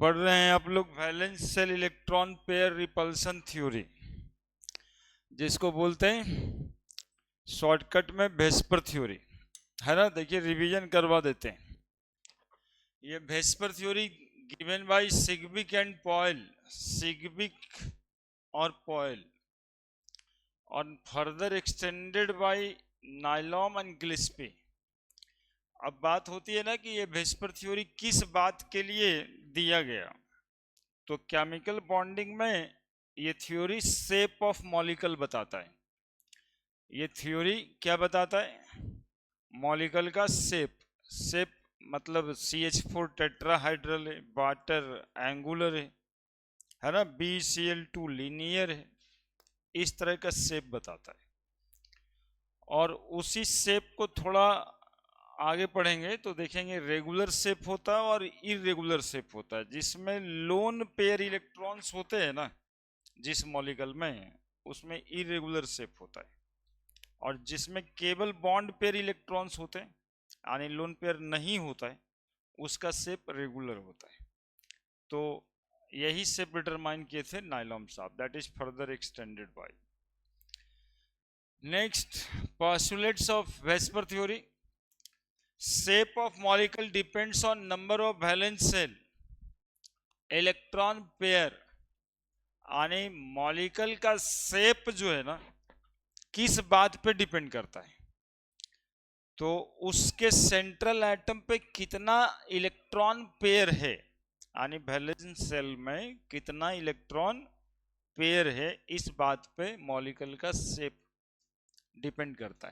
पढ़ रहे हैं आप लोग valence shell electron pair repulsion theory, जिसको बोलते हैं शॉर्टकट में वेस्पर थ्योरी, है ना। देखिए रिवीजन करवा देते हैं। ये VSEPR theory given by Sidgwick and Powell, Sidgwick और पॉयल, और further extended by Nyholm and Gillespie. अब बात होती है ना कि ये वेस्पर थ्योरी किस बात के लिए दिया गया। तो केमिकल बॉन्डिंग में ये थ्योरी शेप ऑफ मॉलिक्यूल बताता है। ये थ्योरी क्या बताता है? मॉलिक्यूल का शेप। शेप मतलब CH4 टेट्राहाइड्रल है, वाटर एंगुलर है ना, BCl2 लीनियर है, इस तरह का शेप बताता है। और उसी शेप को थोड़ा आगे पढ़ेंगे तो देखेंगे रेगुलर शेप होता है और इरेगुलर शेप होता है, जिसमें लोन पेयर इलेक्ट्रॉन्स होते हैं ना जिस मॉलिक्यूल में, उसमें इरेगुलर शेप होता है। और जिसमें केवल बॉन्ड पेयर इलेक्ट्रॉन्स होते हैं यानी लोन पेयर नहीं होता है, उसका शेप रेगुलर होता है। तो यही शेप डिटरमाइन किए थे नाइलॉम साहब, that is further extended bye. Next, postulates of VSEPR theory. Shape of molecule depends on number of valence shell electron pair, यानी मॉलिक्यूल का शेप जो है ना किस बात पे डिपेंड करता है? तो उसके सेंट्रल एटम पे कितना इलेक्ट्रॉन पेयर है, यानी वैलेंस सेल में कितना इलेक्ट्रॉन पेयर है, इस बात पे मॉलिक्यूल का शेप डिपेंड करता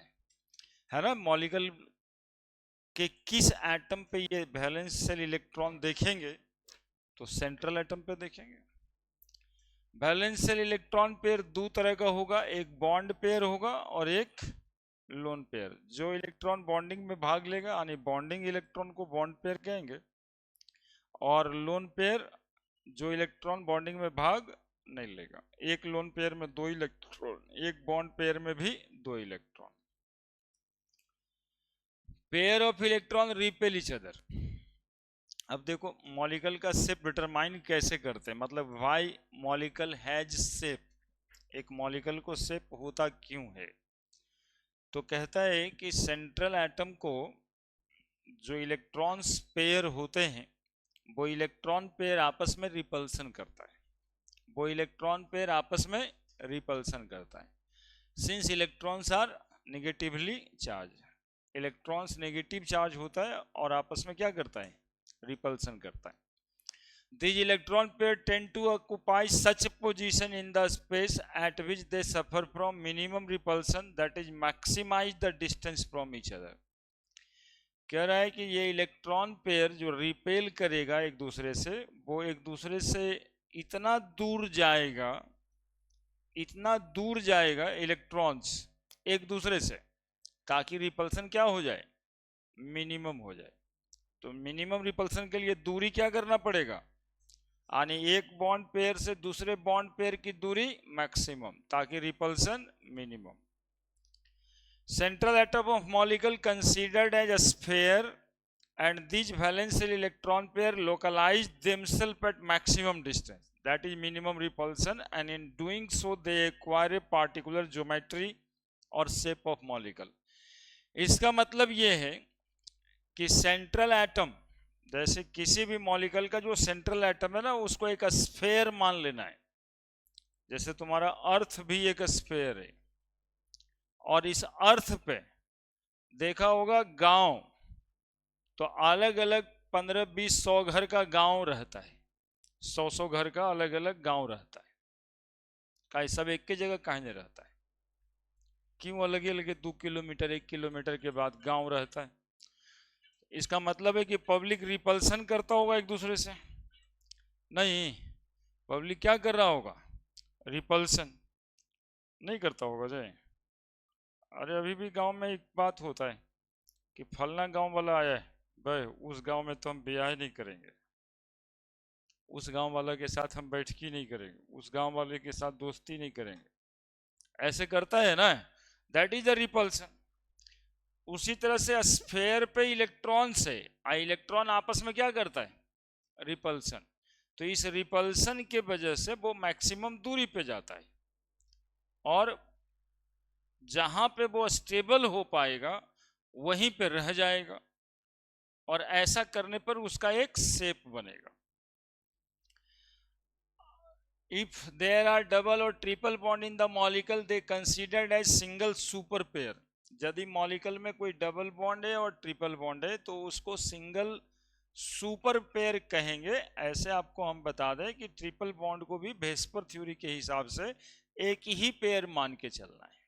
है ना। मॉलिक्यूल के किस एटम पे ये वैलेंस सेल इलेक्ट्रॉन देखेंगे? तो सेंट्रल एटम पे देखेंगे। वैलेंस सेल इलेक्ट्रॉन पेयर दो तरह का होगा, एक बॉन्ड पेयर होगा और एक लोन पेयर। जो इलेक्ट्रॉन बॉन्डिंग में भाग लेगा यानी बॉन्डिंग इलेक्ट्रॉन को बॉन्ड पेयर कहेंगे, और लोन पेयर जो इलेक्ट्रॉन बॉन्डिंग में भाग नहीं लेगा। एक लोन पेयर में दो इलेक्ट्रॉन, एक बॉन्ड पेयर में भी दो electron. Pair of electron repel each other. अब देखो मॉलिक्यूल का शेप डिटरमाइन कैसे करते हैं, मतलब व्हाई मॉलिक्यूल हैज शेप, एक मॉलिक्यूल को शेप होता क्यों है। तो कहता है कि सेंट्रल एटम को जो इलेक्ट्रॉन्स पेयर होते हैं वो इलेक्ट्रॉन पेयर आपस में रिपल्सन करता है, वो इलेक्ट्रॉन पेयर आपस में रिपल्सन करता है। Since electrons are negatively charge, electrons negative charge होता है और आपस में क्या करता है? रिपल्सन करता है। These electron pair tend to occupy such a position in the space at which they suffer from minimum repulsion, that is maximize the distance from each other। कह रहा है कि ये इलेक्ट्रॉन पेयर जो रिपेल करेगा एक दूसरे से, वो एक दूसरे से इतना दूर जाएगा, इतना दूर जाएगा इलेक्ट्रॉन्स एक दूसरे से, ताकि रिपल्सन क्या हो जाए? मिनिमम हो जाए। तो मिनिमम रिपल्सन के लिए दूरी क्या करना पड़ेगा? यानी एक बॉन्ड पेयर से दूसरे बॉन्ड पेयर की दूरी मैक्सिमम, ताकि repulsion minimum. Central atom of molecule considered as a sphere and these valence electron pair localize themselves at maximum distance, that is minimum repulsion, and in doing so they acquire a particular geometry or shape of molecule। इसका मतलब ये है कि central atom, जैसे किसी भी molecule का जो सेंट्रल एटम है ना, उसको एक स्फीयर मान लेना है। जैसे तुम्हारा अर्थ भी एक स्फीयर है, और इस अर्थ पे देखा होगा गांव, तो अलग अलग 15-20-100 घर का गांव रहता है, 100 घर का अलग अलग गांव रहता है। का सब एक की जगह कहीं नहीं रहता है? क्यों अलग अलग 2 किलोमीटर 1 किलोमीटर के बाद गांव रहता है? इसका मतलब है कि पब्लिक रिपल्सन करता होगा एक दूसरे से? नहीं, पब्लिक क्या कर रहा होगा? रिपल्सन नहीं करता होगा जय। अरे अभी भी गांव में एक बात होता है कि फलना गांव वाला आया है, भाई उस गांव में तो हम ब्याह नहीं करेंगे, उस गांव वाले के साथ हम बैठकी नहीं करेंगे, उस गांव वाले के साथ दोस्ती नहीं करेंगे, ऐसे करता है ना, दैट इज द रिपल्सन। उसी तरह से स्फीयर पे इलेक्ट्रॉन से इलेक्ट्रॉन आपस में क्या करता है? रिपल्सन। तो इस रिपल्सन के वजह से वो मैक्सिमम दूरी पे जाता है, और जहां पे वो स्टेबल हो पाएगा वहीं पे रह जाएगा, और ऐसा करने पर उसका एक शेप बनेगा। If there are double or triple bond in the molecule, they considered as single super pair. यदि मॉलिक्यूल में कोई डबल बॉन्ड है और ट्रिपल बॉन्ड है तो उसको सिंगल सुपर पेयर कहेंगे। ऐसे आपको हम बता दें कि ट्रिपल बॉन्ड को भी वेस्पर थ्योरी के हिसाब से एक ही पेयर मान के चलना है।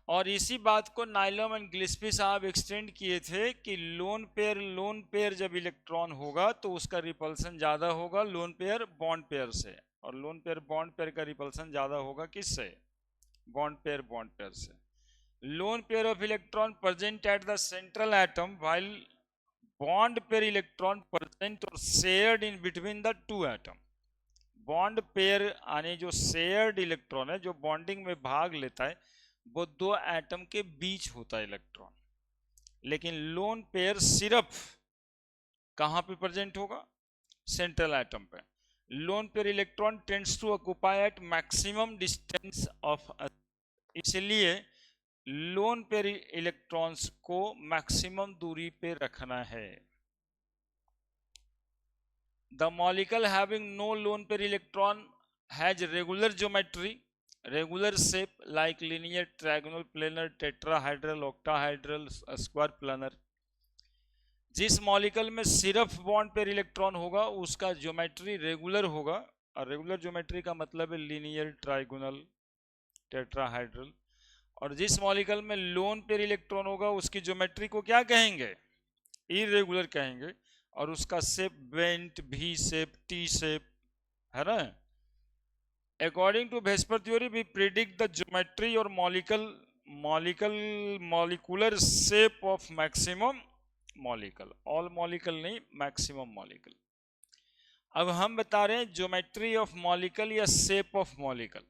और इसी बात को नाइलम एंड गिल्स्पी साहब एक्सटेंड किए थे कि लोन पेयर जब इलेक्ट्रॉन होगा तो उसका रिपल्सन ज्यादा होगा लोन पेयर बॉन्ड पेयर से, और लोन पेयर बॉन्ड पेयर का रिपल्सन ज्यादा होगा किससे? बॉन्ड पेयर से। Lone pair of electron present at the central atom while bond pair electron present और shared in between the two atom. Bond pair यानी जो शेयर्ड इलेक्ट्रॉन है, जो बॉन्डिंग में भाग लेता है, वो दो एटम के बीच होता है इलेक्ट्रॉन। लेकिन लोन पेयर सिर्फ कहां पे प्रेजेंट होगा? सेंट्रल एटम पे। Lone pair electron tends to occupy at maximum distance of, इसलिए लोन पेयर इलेक्ट्रॉन्स को मैक्सिमम दूरी पे रखना है। The molecule having no lone pair electron has regular geometry, regular shape like linear, trigonal, planar, tetrahedral, octahedral, square planar. जिस molecule में सिर्फ bond pair electron होगा उसका ज्योमेट्री रेगुलर होगा, और रेगुलर ज्योमेट्री का मतलब है लीनियर, ट्राइगोनल, टेट्राहाइड्रल। और जिस मॉलिक्यूल में लोन पेयर इलेक्ट्रॉन होगा उसकी ज्योमेट्री को क्या कहेंगे? इरेगुलर कहेंगे, और उसका शेप बेंट, भी शेप, टी शेप है ना। According to Vesper theory, we predict the geometry or molecular shape of maximum molecule. All molecule नहीं, maximum molecule. अब हम बता रहे हैं ज्योमेट्री ऑफ मॉलिक्यूल या शेप ऑफ मॉलिक्यूल।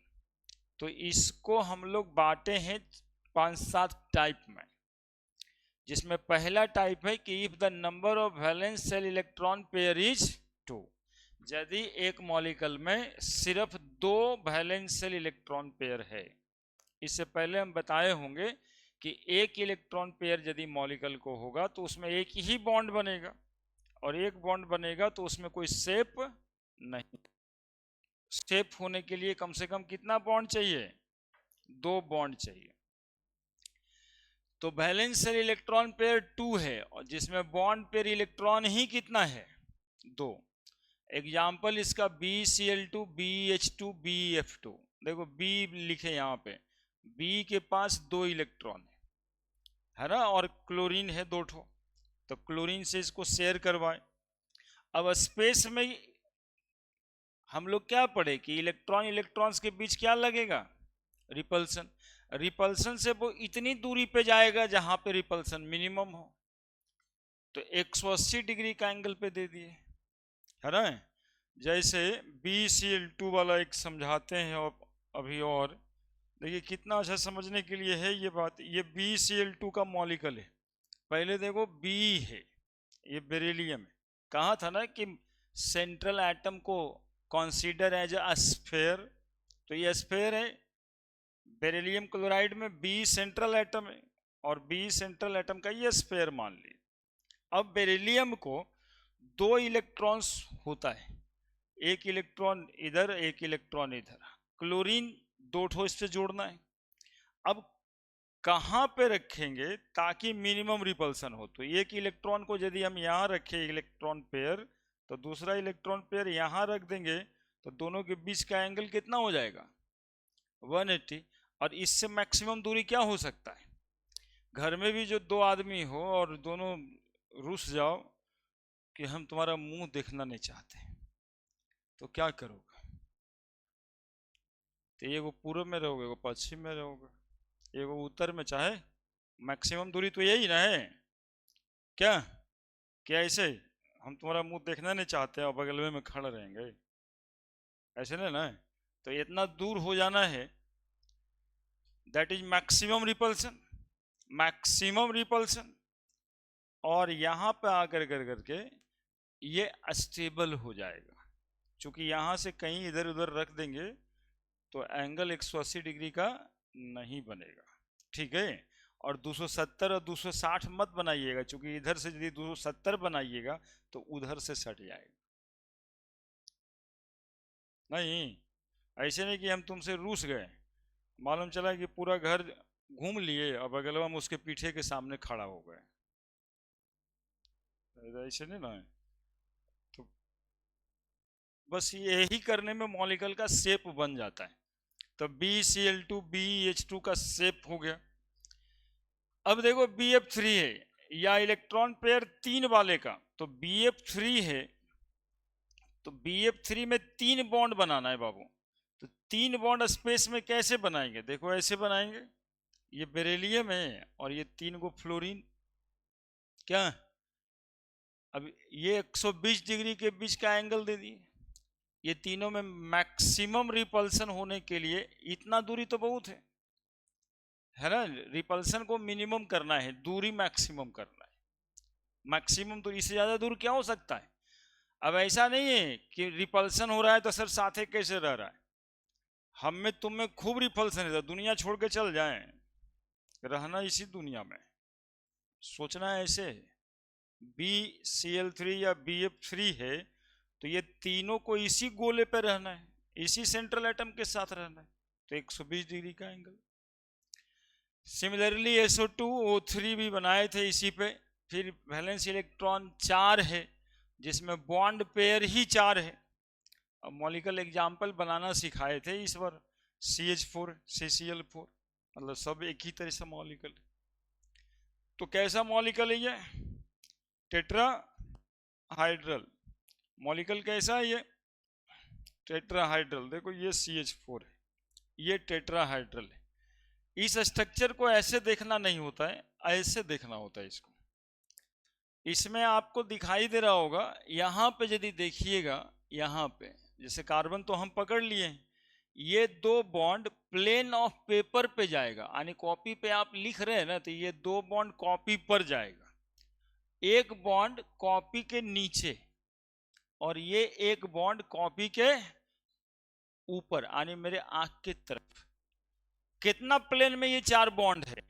तो इसको हम लोग बांटे हैं 5-7 टाइप में, जिसमें पहला टाइप है कि if the number of valence shell electron pair is 2। यदि एक मॉलिक्यूल में सिर्फ 2 वैलेंस शेल इलेक्ट्रॉन पेयर है। इससे पहले हम बताए होंगे कि एक इलेक्ट्रॉन पेयर यदि मॉलिक्यूल को होगा तो उसमें एक ही बॉन्ड बनेगा, और एक बॉन्ड बनेगा तो उसमें कोई शेप नहीं। शेप होने के लिए कम से कम कितना बॉन्ड चाहिए? 2 बॉन्ड चाहिए। तो वैलेंस शेल इलेक्ट्रॉन पेयर 2 है, और जिसमें बॉन्ड पेयर इलेक्ट्रॉन ही कितना है? 2। एग्जाम्पल इसका BCl2, BH2, BF2। देखो B लिखे यहाँ पे, B के पास 2 इलेक्ट्रॉन है ना, और क्लोरीन है 2 ठो, तो क्लोरीन से इसको शेयर करवाए। अब स्पेस में हम लोग क्या पढ़े कि इलेक्ट्रॉन्स के बीच क्या लगेगा? रिपल्सन। रिपल्सन से वो इतनी दूरी पे जाएगा जहां पे रिपल्सन मिनिमम हो, तो 180 डिग्री का एंगल पे दे दिए है ना। जैसे BCl2 वाला एक समझाते हैं अभी, और देखिए कितना अच्छा समझने के लिए है ये बात। ये BCl2 का मॉलिक्यूल है, पहले देखो B है, ये बेरिलियम है। कहा था ना कि सेंट्रल एटम को कंसीडर एज अ स्फीयर, तो ये स्फीयर है। बेरिलियम क्लोराइड में B सेंट्रल एटम है, और B सेंट्रल एटम का ये स्फीयर मान ली। अब बेरिलियम को 2 इलेक्ट्रॉन्स होता है, एक इलेक्ट्रॉन इधर, एक इलेक्ट्रॉन इधर। क्लोरीन 2 ठो इससे जोड़ना है। अब कहां पे रखेंगे ताकि मिनिमम रिपल्सन हो? तो एक इलेक्ट्रॉन को यदि हम यहां रखें इलेक्ट्रॉन पेयर, तो दूसरा इलेक्ट्रॉन पेयर यहां रख देंगे, तो दोनों के बीच का एंगल कितना हो जाएगा? 180। और इससे मैक्सिमम दूरी क्या हो सकता है? घर में भी जो 2 आदमी हो और दोनों रुस जाओ कि हम तुम्हारा मुंह देखना नहीं चाहते, तो क्या करोगे? तो एगो पूर्व में रहोगे, एगो पश्चिम में रहोगे, एगो उत्तर में, चाहे मैक्सिमम दूरी तो यही ना है क्या? क्या ऐसे हम तुम्हारा मुंह देखना नहीं चाहते और बगल में खड़े रहेंगे? ऐसे नहीं ना। तो इतना दूर हो जाना है, that is maximum repulsion. Maximum repulsion. और यहां पे आकर करके ये स्टेबल हो जाएगा, क्योंकि यहाँ से कहीं इधर उधर रख देंगे तो एंगल 180 डिग्री का नहीं बनेगा, ठीक है। और 270 और 260 मत बनाइएगा, क्योंकि इधर से यदि 270 बनाइएगा तो उधर से सट जाएगा। नहीं, ऐसे नहीं कि हम तुमसे रूस गए, मालूम चला कि पूरा घर घूम लिए और बगलवा में उसके पीछे के सामने खड़ा हो गए, ऐसे नहीं ना है। तो बस यही करने में मॉलिक्यूल का शेप बन जाता है। तो BCl2 BH2 का शेप हो गया। अब देखो BF3 है, या इलेक्ट्रॉन पेयर 3 वाले का, तो BF3 है, तो BF3 में 3 बॉन्ड बनाना है बाबू। तो 3 बॉन्ड स्पेस में कैसे बनाएंगे, देखो ऐसे बनाएंगे, ये बेरिलियम है और ये 3 को फ्लोरीन, क्या। अब ये 120 डिग्री के बीच का एंगल दे दिए, ये तीनों में मैक्सिमम रिपल्सन होने के लिए इतना दूरी तो बहुत है ना। रिपल्सन को मिनिमम करना है, दूरी मैक्सिमम करना है। मैक्सिमम दूरी, इससे ज्यादा दूर क्या हो सकता है। अब ऐसा नहीं है कि रिपल्सन हो रहा है तो सर साथे कैसे रह रहा है, हम में तुम में खूब रिपल्सन है तो दुनिया छोड़ के चल जाएं, रहना इसी दुनिया में, सोचना ऐसे है। BCl3 या BF3 है, तो ये तीनों को इसी गोले पे रहना है, इसी सेंट्रल एटम के साथ रहना है, तो 120 डिग्री का एंगल। सिमिलरली SO2 O3 भी बनाए थे इसी पे। फिर वैलेंस इलेक्ट्रॉन 4 है, जिसमें बॉन्ड पेयर ही 4 है। अब मॉलिक्यूल एग्जाम्पल बनाना सिखाए थे इस बार, CH4 CCl4, मतलब सब एक ही तरह से मॉलिक्यूल। तो कैसा मॉलिक्यूल है ये, टेट्रा हाइड्रल मॉलिक्यूल। कैसा है ये, टेट्राहाइड्रल। देखो ये CH4 है, ये टेट्राहाइड्रल है। इस स्ट्रक्चर को ऐसे देखना नहीं होता है, ऐसे देखना होता है इसको। इसमें आपको दिखाई दे रहा होगा, यहाँ पे यदि देखिएगा, यहाँ पे जैसे कार्बन तो हम पकड़ लिए हैं, ये 2 बॉन्ड प्लेन ऑफ पेपर पे जाएगा, यानी कॉपी पे आप लिख रहे हैं ना, तो ये 2 बॉन्ड कॉपी पर जाएगा, एक बॉन्ड कॉपी के नीचे और ये एक बॉन्ड कॉपी के ऊपर, यानी मेरे आंख की तरफ। कितना प्लेन में ये 4 बॉन्ड है,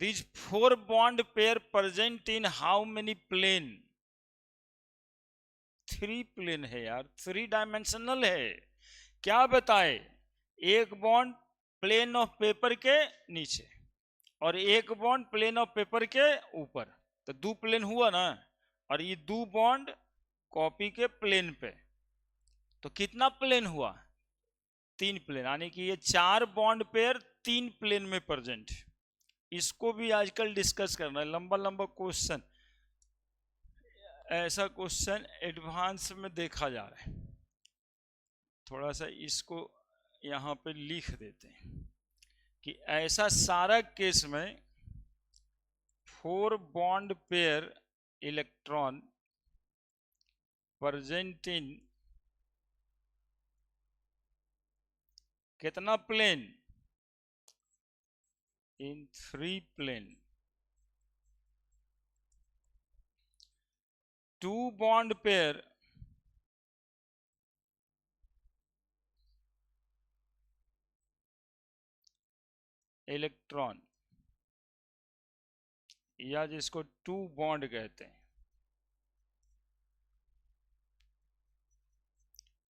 these 4 bond pair present in how many plane, 3 plane है यार, 3 डायमेंशनल है। क्या बताए, एक बॉन्ड प्लेन ऑफ पेपर के नीचे और एक बॉन्ड प्लेन ऑफ पेपर के ऊपर, तो 2 प्लेन हुआ ना। और ये 2 बॉन्ड कॉपी के प्लेन पे, तो कितना प्लेन हुआ, 3 प्लेन, यानी कि ये 4 बॉन्ड पेयर 3 प्लेन में प्रेजेंट। इसको भी आजकल डिस्कस करना है, लंबा लंबा क्वेश्चन, ऐसा क्वेश्चन एडवांस में देखा जा रहा है। थोड़ा सा इसको यहाँ पे लिख देते हैं कि ऐसा सारा केस में 4 bond pair electron present in कितना plane, in 3 plane. 2 bond pair electron, या जिसको 2 बॉन्ड कहते हैं,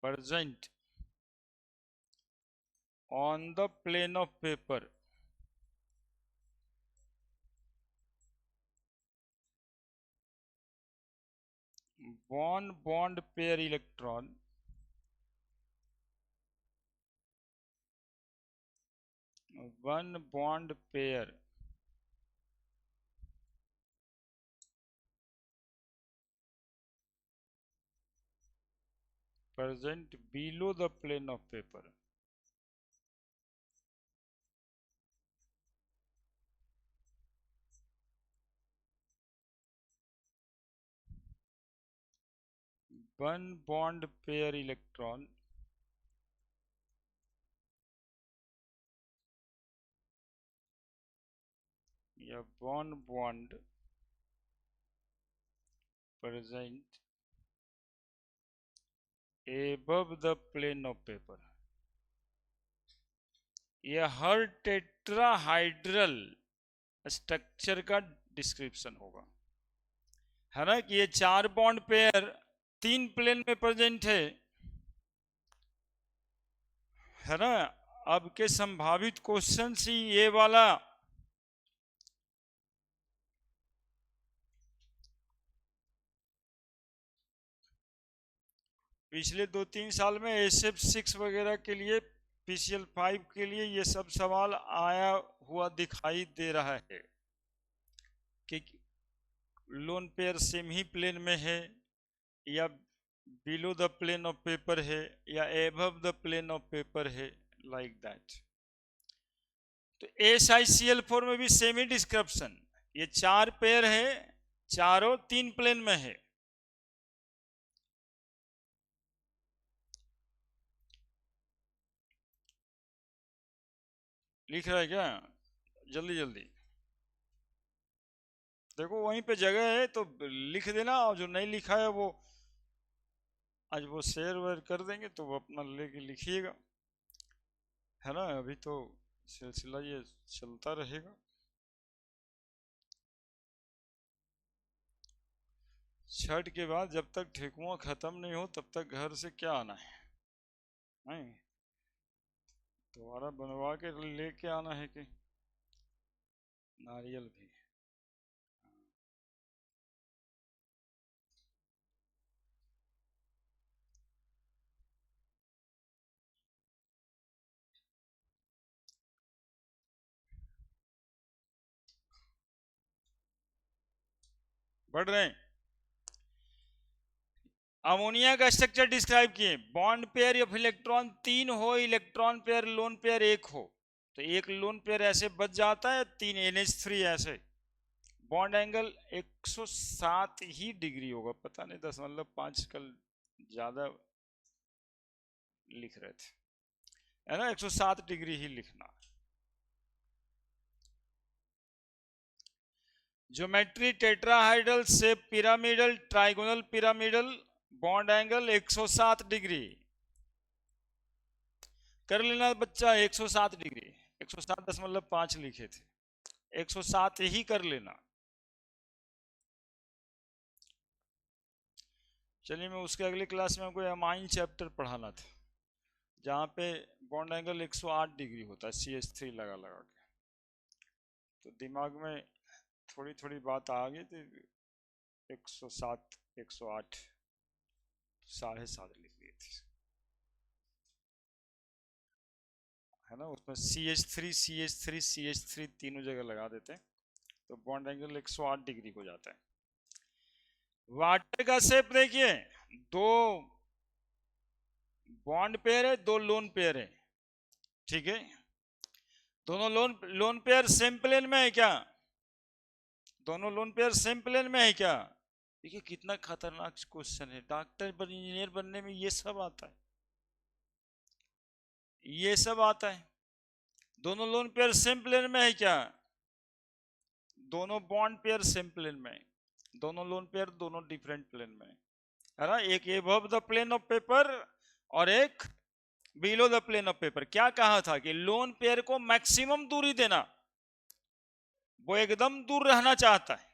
present on the plane of paper, one bond pair electron, one bond pair present below the plane of paper, one bond pair electron या one bond present above the plane of paper। ये हर tetrahedral structure का description होगा, है ना, कि ये 4 bond pair 3 plane में present है ना। अब के संभावित क्वेश्चन ही ये वाला पिछले 2-3 साल में SF6 वगैरह के लिए, PCL5 के लिए ये सब सवाल आया हुआ दिखाई दे रहा है कि लोन पेयर सेम ही प्लेन में है, या below the plane of paper है, या above the plane of paper है, लाइक दैट। तो SiCl4 में भी सेम ही डिस्क्रिप्शन, ये 4 पेयर है, चारों 3 प्लेन में है। लिख रहा है क्या? जल्दी जल्दी देखो, वहीं पे जगह है तो लिख देना, और जो नहीं लिखा है वो आज वो शेयर वेयर कर देंगे तो वो अपना लेके लिखिएगा, है ना। अभी तो सिलसिला ये चलता रहेगा। छठ के बाद जब तक ठेकुआ खत्म नहीं हो तब तक घर से क्या आना है, नहीं दोबारा बनवा के लेके आना है कि नारियल भी। बढ़ रहे हैं। अमोनिया का स्ट्रक्चर डिस्क्राइब किए, बॉन्ड पेयर ऑफ इलेक्ट्रॉन 3 हो, इलेक्ट्रॉन पेयर लोन पेयर 1 हो, तो एक लोन पेयर ऐसे बच जाता है, 3 NH3 ऐसे। बॉन्ड एंगल 107 ही डिग्री होगा, पता नहीं 10.5 कल ज्यादा लिख रहे थे, है ना, 107 डिग्री ही लिखना। Geometry tetrahedral shape pyramidal trigonal pyramidal, bond angle 107 degree कर लेना बच्चा, 107 डिग्री, 107.5 लिखे थे, 107 ही कर लेना। चलिए, मैं उसके अगली क्लास में आपको एमाइन चैप्टर पढ़ाना था, जहाँ पे बॉन्ड एंगल 108 डिग्री होता है CH3 लगा लगा के, तो दिमाग में थोड़ी थोड़ी बात आ गई थी, 107 108 7.5 लिख दिए थे, है ना। उसमें CH3 तीनों जगह लगा देते हैं तो बॉन्ड एंगल 108 डिग्री हो जाता है। वाटर का शेप देखिए, 2 बॉन्ड पेयर है, 2 लोन पेयर है, ठीक है। दोनों लोन पेयर सेम प्लेन में है क्या? दोनों लोन पेयर सेम प्लेन में है क्या? देखिए कितना खतरनाक क्वेश्चन है, डॉक्टर इंजीनियर बनने में ये सब आता है, ये सब आता है। दोनों लोन पेयर सेम प्लेन में है क्या? दोनों बॉन्ड पेयर सेम प्लेन में, दोनों लोन पेयर दोनों डिफरेंट प्लेन में, है ना। एक above the plane of paper और एक below the plane of paper. क्या कहा था कि लोन पेयर को मैक्सिमम दूरी देना, वो एकदम दूर रहना चाहता है,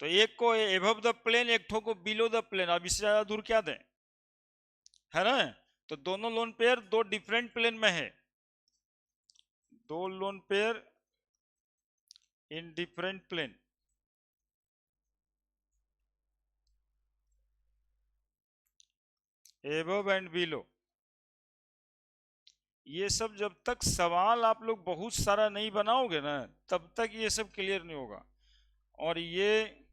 तो एक को एबव द प्लेन, एक ठो को बिलो द प्लेन, अब इससे ज्यादा दूर क्या दें, है ना। तो दोनों लोन पेयर 2 डिफरेंट प्लेन में है, 2 lone pair in different plane. Above and below, ये सब जब तक सवाल आप लोग बहुत सारा नहीं बनाओगे ना, तब तक ये सब क्लियर नहीं होगा। और ये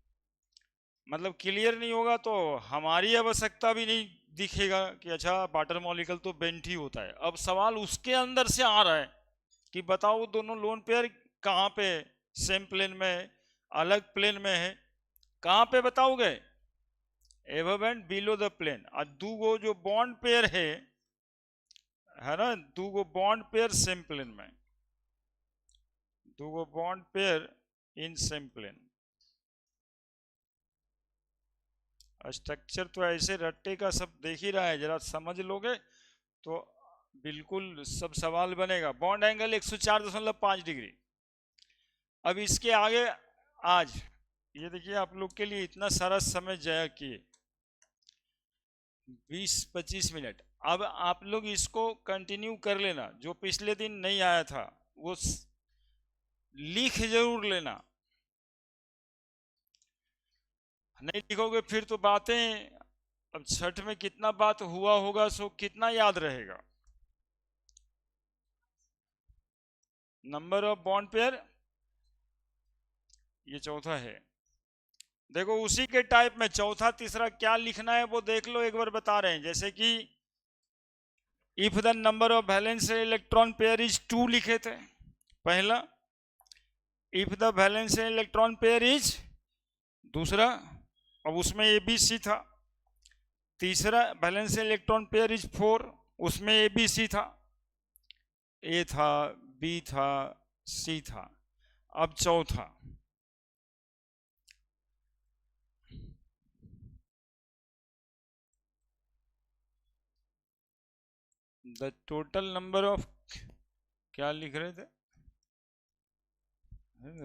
मतलब क्लियर नहीं होगा तो हमारी आवश्यकता भी नहीं दिखेगा कि अच्छा वाटर मॉलिक्यूल तो बेंट ही होता है। अब सवाल उसके अंदर से आ रहा है कि बताओ दोनों लोन पेयर कहाँ पे, सेम प्लेन में है, अलग प्लेन में है, कहाँ पे बताओगे? Above and below the plane. और 2 जो बॉन्ड पेयर है ना, 2 बॉन्ड पेयर सेम प्लेन में, 2 bond pair in same plane. Structure तो ऐसे रट्टे का सब देख ही रहा है, जरा समझ लोगे तो बिल्कुल सब सवाल बनेगा। Bond angle 104.5 degree. अब इसके आगे आज ये देखिए आप लोग के लिए इतना सारा समय जया किए, 20-25 मिनट। अब आप लोग इसको कंटिन्यू कर लेना, जो पिछले दिन नहीं आया था वो लिख जरूर लेना, नहीं लिखोगे फिर तो बातें, अब छठ में कितना बात हुआ होगा सो कितना याद रहेगा। नंबर ऑफ बॉन्ड पेयर ये चौथा है। देखो उसी के टाइप में चौथा तीसरा क्या लिखना है वो देख लो, एक बार बता रहे हैं। जैसे कि if the number of valence electron pair is 2 लिखे थे पहला, if the valence electron pair is दूसरा, अब उसमें ए बी सी था। तीसरा वैलेंस इलेक्ट्रॉन पेयर इज 4, उसमें ए बी सी था, ए था, बी था, सी था। अब चौथा, द टोटल नंबर ऑफ, क्या लिख रहे थे,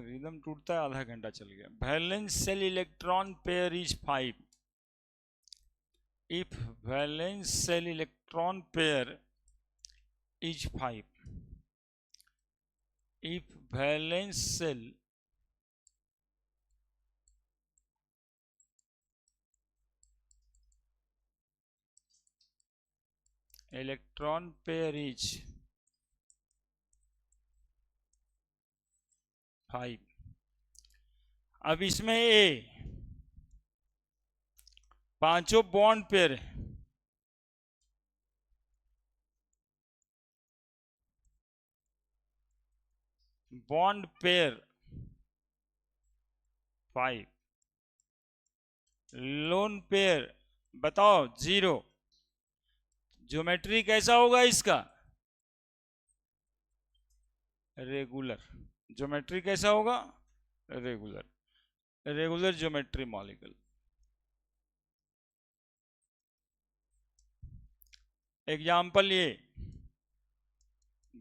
रिदम टूटता है, आधा घंटा चल गया। Valence shell electron pair is 5, if valence shell electron pair is 5, if valence shell electron pair is 5। अब इसमें ए पांचों बॉन्ड पेयर है, बॉन्ड पेयर 5, लोन पेयर बताओ 0। ज्योमेट्री कैसा होगा इसका, रेगुलर। ज्योमेट्री कैसा होगा, regular, regular geometry molecule. Example ये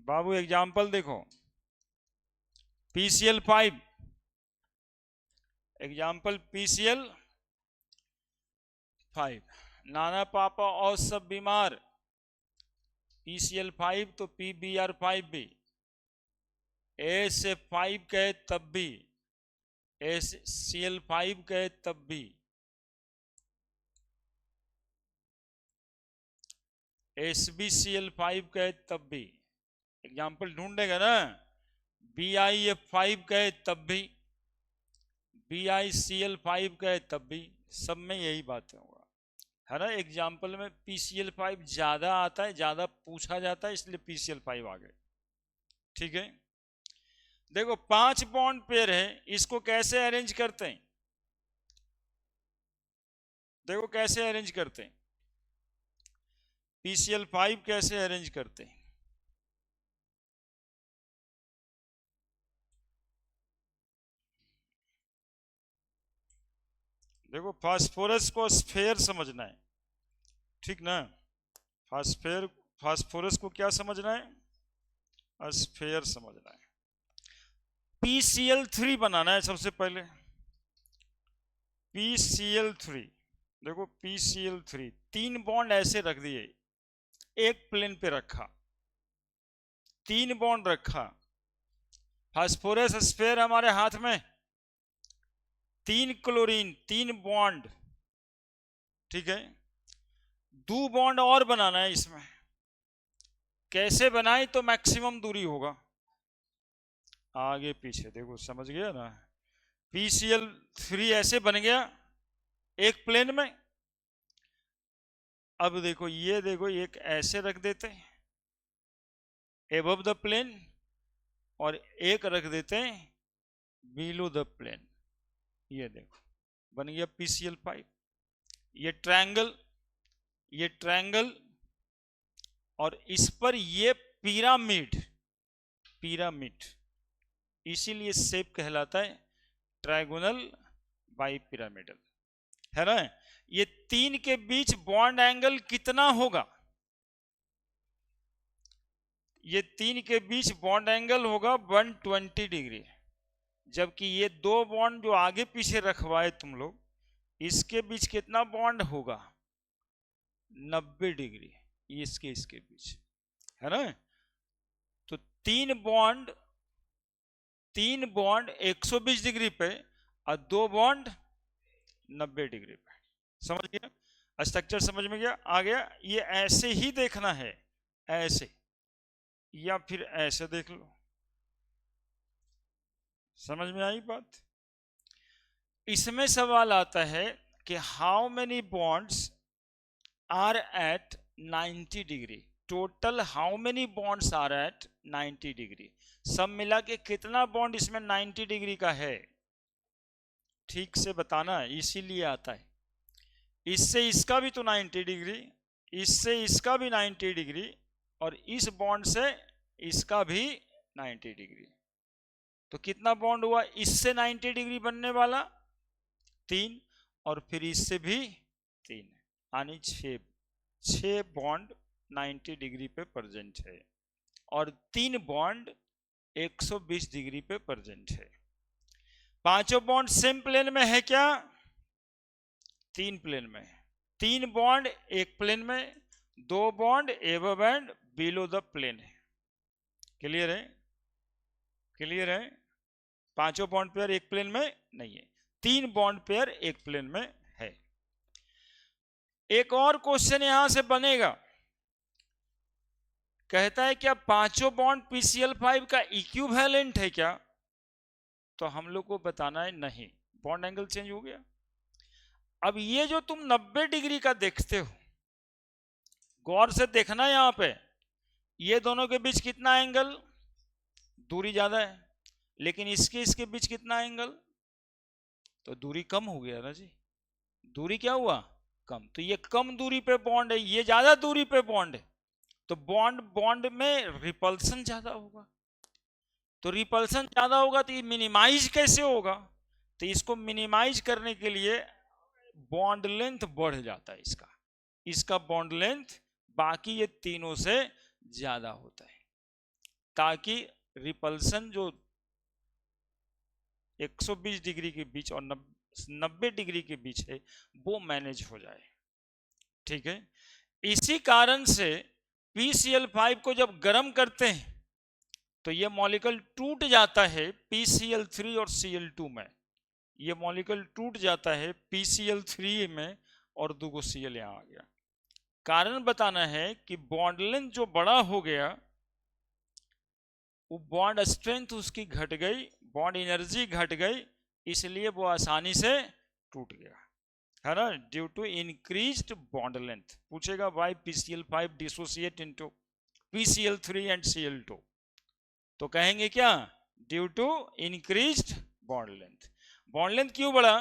बाबू, एग्जाम्पल देखो, PCl5, एग्जाम्पल PCl5, नाना पापा और सब बीमार, PCl5 तो PBr5 भी, ए से 5 कहे तब भी, ACl5 कहे तब भी, SbCl5 कहे तब भी। एग्जाम्पल ढूंढेगा ना, BiF5 कहे तब भी, BiCl5 कहे तब भी, सब में यही बात होगा, है ना। एग्जाम्पल में PCl5 ज्यादा आता है, ज्यादा पूछा जाता है, इसलिए PCl5 आ गए। ठीक है, देखो 5 बॉन्ड पेयर है, इसको कैसे अरेंज करते हैं, देखो कैसे अरेंज करते हैं, PCl5 कैसे अरेंज करते हैं। देखो फास्फोरस को स्फेयर समझना है, ठीक ना। फास्फोरस को क्या समझना है, स्फेयर समझना है। PCl3 बनाना है सबसे पहले, PCl3, देखो PCl3 3 बॉन्ड ऐसे रख दिए, एक प्लेन पे रखा, 3 बॉन्ड रखा, फास्फोरस स्फेयर हमारे हाथ में, 3 क्लोरीन, 3 बॉन्ड, ठीक है। 2 बॉन्ड और बनाना है इसमें, कैसे बनाए तो मैक्सिमम दूरी होगा, आगे पीछे देखो, समझ गया ना। PCl3 ऐसे बन गया एक प्लेन में। अब देखो ये देखो, एक ऐसे रख देते हैं एबव द प्लेन, और एक रख देते हैं बिलो द प्लेन, ये देखो बन गया PCl5। ये ट्रायंगल, ये ट्रायंगल, और इस पर ये पिरामिड, पिरामिड, इसीलिए शेप कहलाता है ट्रायगोनल बाई पिरामिडल, है ना। ये तीन के बीच बॉन्ड एंगल कितना होगा? ये तीन के बीच बॉन्ड एंगल होगा 120 डिग्री, जबकि ये दो बॉन्ड जो आगे पीछे रखवाए तुम लोग, इसके बीच कितना बॉन्ड होगा? 90 डिग्री, इसके बीच, है ना? तो तीन बॉन्ड 120 डिग्री पे और दो बॉन्ड 90 डिग्री पे। समझ गया? स्ट्रक्चर समझ में गया? आ गया? ये ऐसे ही देखना है, ऐसे या फिर ऐसे देख लो। समझ में आई बात? इसमें सवाल आता है कि how many bonds are at 90 degree, total how many bonds are at 90 degree, सब मिला के कितना बॉन्ड इसमें 90 डिग्री का है? ठीक से बताना, इसीलिए आता है। इससे इसका भी तो 90 डिग्री, इससे इसका भी 90 डिग्री, और इस बॉन्ड से इसका भी 90 डिग्री। तो कितना बॉन्ड हुआ इससे 90 डिग्री बनने वाला? 3, और फिर इससे भी 3, यानी 6 बॉन्ड 90 डिग्री पे प्रेजेंट है, और 3 बॉन्ड 120 डिग्री पे प्रेजेंट है। पांचों बॉन्ड सेम प्लेन में है क्या? 3 प्लेन में है। 3 बॉन्ड एक प्लेन में, 2 bond above and below the plane है। क्लियर है? क्लियर है? पांचों बॉन्ड पेयर एक प्लेन में नहीं है, 3 बॉन्ड पेयर एक प्लेन में है। एक और क्वेश्चन यहां से बनेगा, कहता है क्या पांचों बॉन्ड PCl5 का इक्विवेलेंट है क्या? तो हम लोग को बताना है नहीं, बॉन्ड एंगल चेंज हो गया। अब ये जो तुम 90 डिग्री का देखते हो, गौर से देखना, यहां पे ये दोनों के बीच कितना एंगल? दूरी ज्यादा है, लेकिन इसके बीच कितना एंगल? तो दूरी कम हो गया ना जी। दूरी क्या हुआ? कम। तो ये कम दूरी पे बॉन्ड है, ये ज्यादा दूरी पे बॉन्ड है, तो बॉन्ड में रिपल्सन ज्यादा होगा। तो रिपल्सन ज्यादा होगा तो ये मिनिमाइज कैसे होगा? तो इसको मिनिमाइज करने के लिए बॉन्ड लेंथ बढ़ जाता है इसका बॉन्ड लेंथ बाकी ये तीनों से ज्यादा होता है, ताकि रिपल्सन जो 120 डिग्री के बीच और 90 डिग्री के बीच है वो मैनेज हो जाए। ठीक है? इसी कारण से PCl5 को जब गर्म करते हैं तो ये मॉलिक्यूल टूट जाता है PCl3 और Cl2 में। ये मॉलिक्यूल टूट जाता है PCl3 में और 2 Cl यहां आ गया। कारण बताना है कि बॉन्ड लेंथ जो बड़ा हो गया, वो बॉन्ड स्ट्रेंथ उसकी घट गई, बॉन्ड एनर्जी घट गई, इसलिए वो आसानी से टूट गया, है ना? Due to increased bond length. पूछेगा why PCl5 dissociate into PCl3 and Cl2, तो कहेंगे क्या? Due to increased bond length. Bond length क्यों बढ़ा?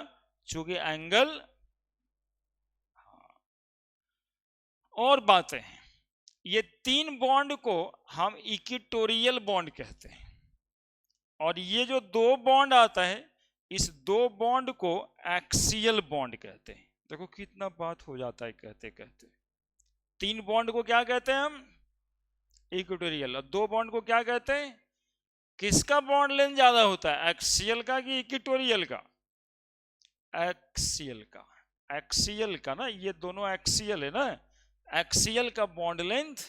चूंकि एंगल। और बातें, ये 3 बॉन्ड को हम इक्विटोरियल बॉन्ड कहते हैं, और ये जो 2 बॉन्ड आता है, इस 2 बॉन्ड को एक्सियल बॉन्ड कहते हैं। देखो कितना बात हो जाता है कहते कहते। 3 बॉन्ड को क्या कहते हैं हम? इक्विटोरियल। और 2 बॉन्ड को क्या कहते हैं? किसका बॉन्ड लेंथ ज्यादा होता है, एक्सियल का कि इक्विटोरियल का? एक्सियल का। एक्सियल का ना, ये दोनों एक्सियल है ना, एक्सियल का बॉन्ड लेंथ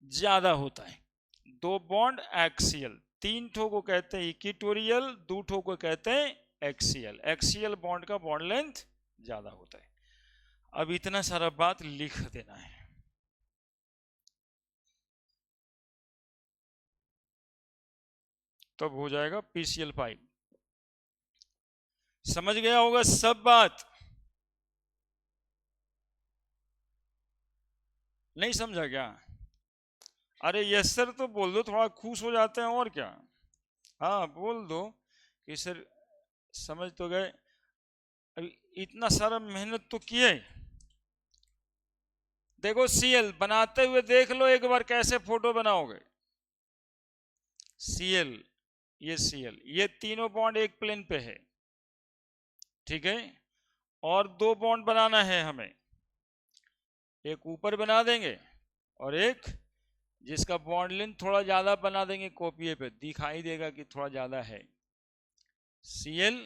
ज्यादा होता है। 2 बॉन्ड एक्सियल, 3 ठो को कहते हैं इक्विटोरियल, 2 ठो को कहते हैं एक्सियल। एक्सियल बॉन्ड का बॉन्ड लेंथ ज्यादा होता है। अब इतना सारा बात लिख देना है। तब हो जाएगा PCl5। समझ गया होगा सब बात? नहीं समझा क्या? अरे यस सर तो बोल दो, थोड़ा खुश हो जाते हैं, और क्या। हाँ बोल दो कि सर समझ तो गए। अभी इतना सारा मेहनत तो किए। देखो Cl बनाते हुए देख लो एक बार कैसे फोटो बनाओगे। Cl, ये Cl, ये तीनों बॉन्ड एक प्लेन पे है, ठीक है? और दो बॉन्ड बनाना है हमें, एक ऊपर बना देंगे और एक जिसका बॉन्ड लेंथ थोड़ा ज्यादा बना देंगे, कॉपी पे दिखाई देगा कि थोड़ा ज्यादा है। Cl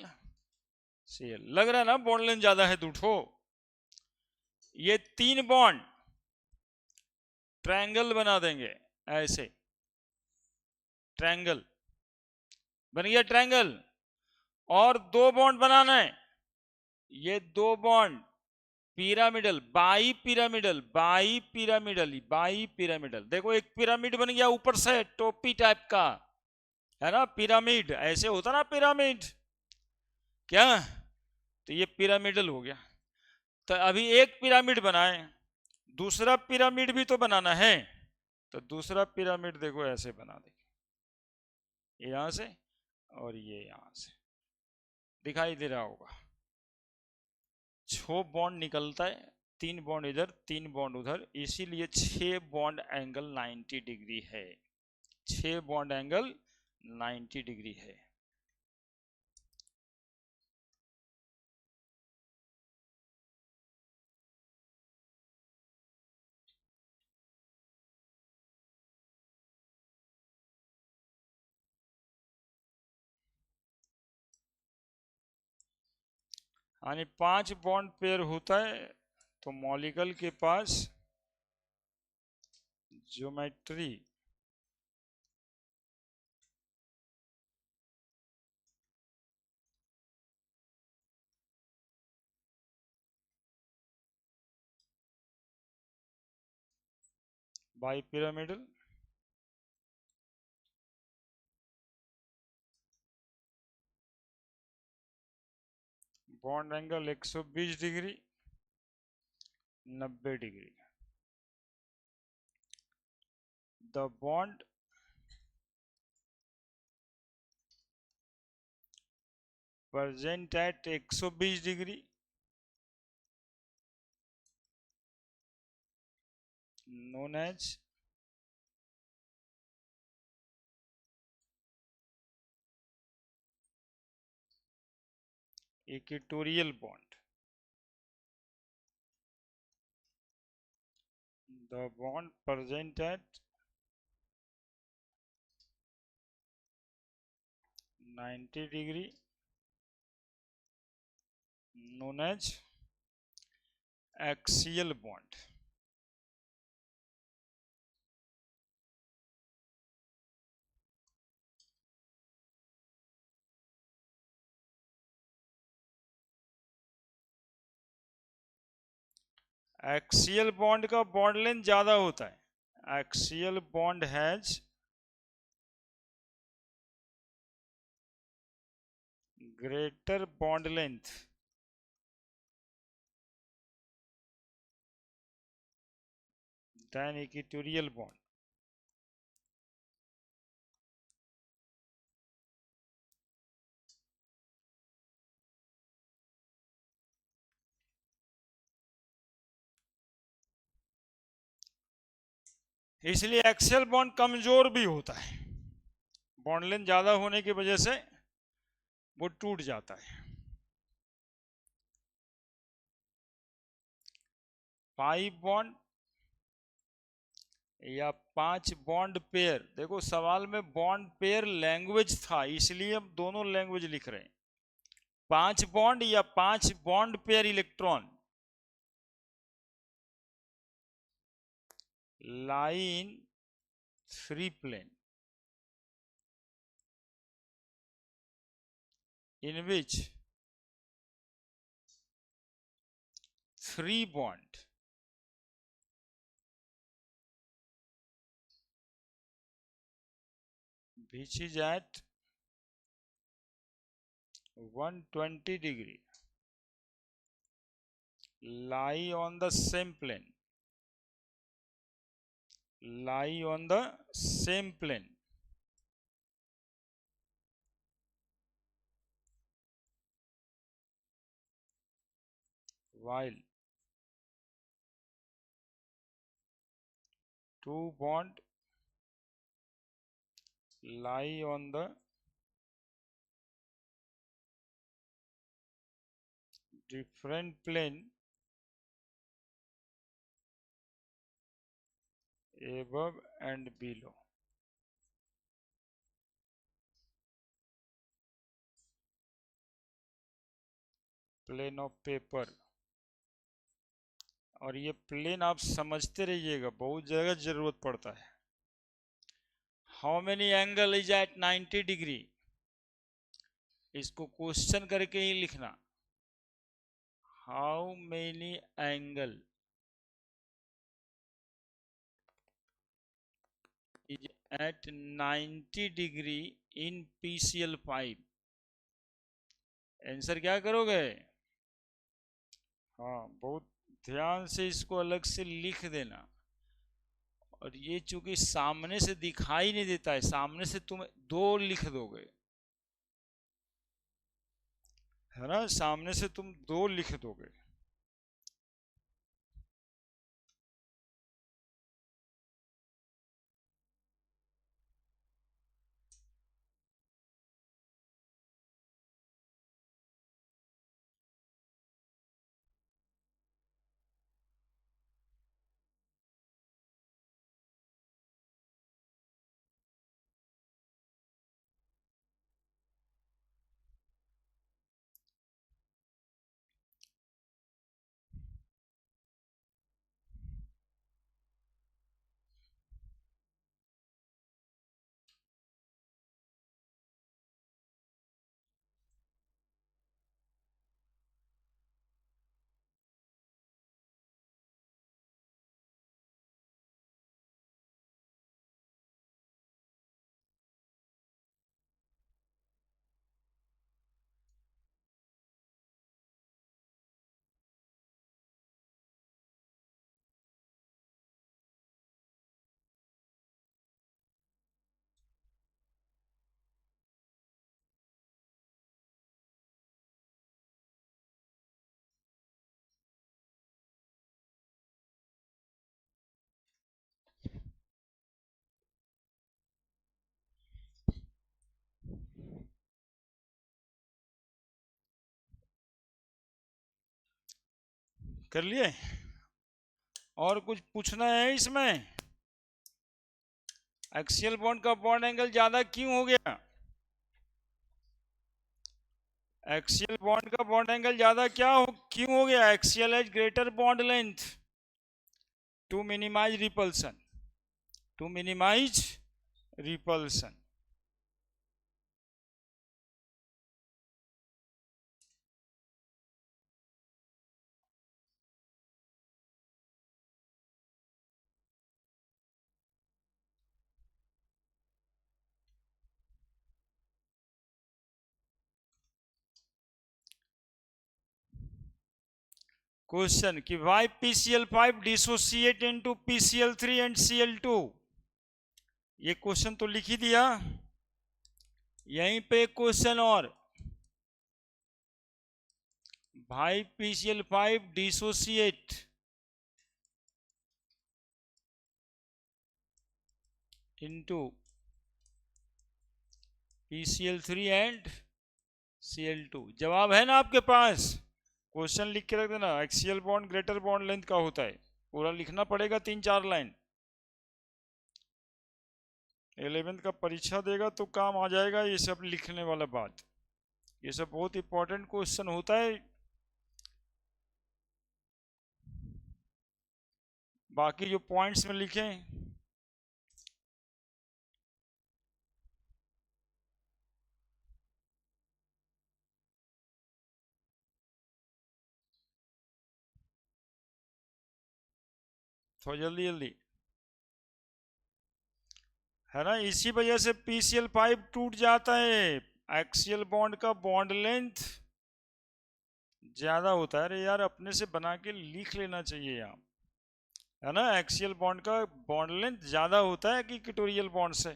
Cl लग रहा है ना बॉन्ड लेंथ ज्यादा है, दूठो। ये तीन बॉन्ड ट्रायंगल बना देंगे, ऐसे ट्रायंगल बन गया ट्रायंगल। और दो बॉन्ड बनाना है, ये दो bond pyramidal, bi pyramidal, bi pyramidal, bi pyramidal. देखो एक पिरामिड बन गया ऊपर से, टोपी टाइप का है ना, पिरामिड ऐसे होता ना पिरामिड, क्या? तो ये पिरामिडल हो गया। तो अभी एक पिरामिड बनाए, दूसरा पिरामिड भी तो बनाना है। तो दूसरा पिरामिड देखो ऐसे बना देंगे, यहां से और ये यहां से, दिखाई दे रहा होगा। 6 बॉन्ड निकलता है, 3 बॉन्ड इधर 3 बॉन्ड उधर, इसीलिए 6 बॉन्ड एंगल 90 डिग्री है। 6 बॉन्ड एंगल 90 डिग्री है। यानी 5 बॉन्ड पेयर होता है, तो मॉलिक्यूल के पास geometry bipyramidal, bond angle 120 degree 90 degree. The bond present at 120 degree known as equatorial bond. The bond present at 90 degree known as axial bond. Axial bond का bond length ज्यादा होता है। Axial bond has greater bond length than equatorial bond. इसलिए axial bond कमजोर भी होता है, bond length ज्यादा होने की वजह से वो टूट जाता है। पाई बॉन्ड या 5 बॉन्ड पेयर, देखो सवाल में बॉन्ड पेयर लैंग्वेज था, इसलिए हम दोनों लैंग्वेज लिख रहे हैं। 5 बॉन्ड या 5 bond pair electron lie in 3 plane in which 3 bond which is at 120 degree lie on the same plane, lie on the same plane while 2 bond lie on the different plane above and below. Plane of paper, और ये plane आप समझते रहिएगा, बहुत जगह जरूरत पड़ता है। How many angle is at 90 degree, इसको क्वेश्चन करके ही लिखना। How many angle is at 90 degree in PCl five. Answer क्या करोगे? हाँ, बहुत ध्यान से इसको अलग से लिख देना। और ये चूंकि सामने से दिखाई नहीं देता है, सामने से तुम दो लिख दोगे, है ना, सामने से तुम दो लिख दोगे। कर लिए? और कुछ पूछना है इसमें? एक्सियल बॉन्ड का बॉन्ड एंगल ज्यादा क्यों हो गया? एक्सियल बॉन्ड का बॉन्ड एंगल ज्यादा क्यों हो गया? Axial has greater bond length to minimise repulsion, to minimise repulsion. Question कि why PCl5 dissociate into PCl3 and Cl2। ये क्वेश्चन तो लिख ही दिया, यहीं पे क्वेश्चन और, भाई PCl5 dissociate into PCl3 and Cl2। जवाब है ना आपके पास? क्वेश्चन लिख के रख देना। Axial bond greater bond length का होता है, पूरा लिखना पड़ेगा 3-4 लाइन। 11th का परीक्षा देगा तो काम आ जाएगा ये सब लिखने वाला बात। ये सब बहुत इंपॉर्टेंट क्वेश्चन होता है। बाकी जो पॉइंट्स में लिखें, थोड़ा जल्दी जल्दी, है ना। इसी वजह से PCl5 टूट जाता है। एक्सियल बॉन्ड का बॉन्ड लेंथ ज्यादा होता है। अरे यार, अपने से बना के लिख लेना चाहिए यहाँ, है ना। एक्सियल बॉन्ड का बॉन्ड लेंथ ज्यादा होता है कि इक्वेटोरियल बॉन्ड से,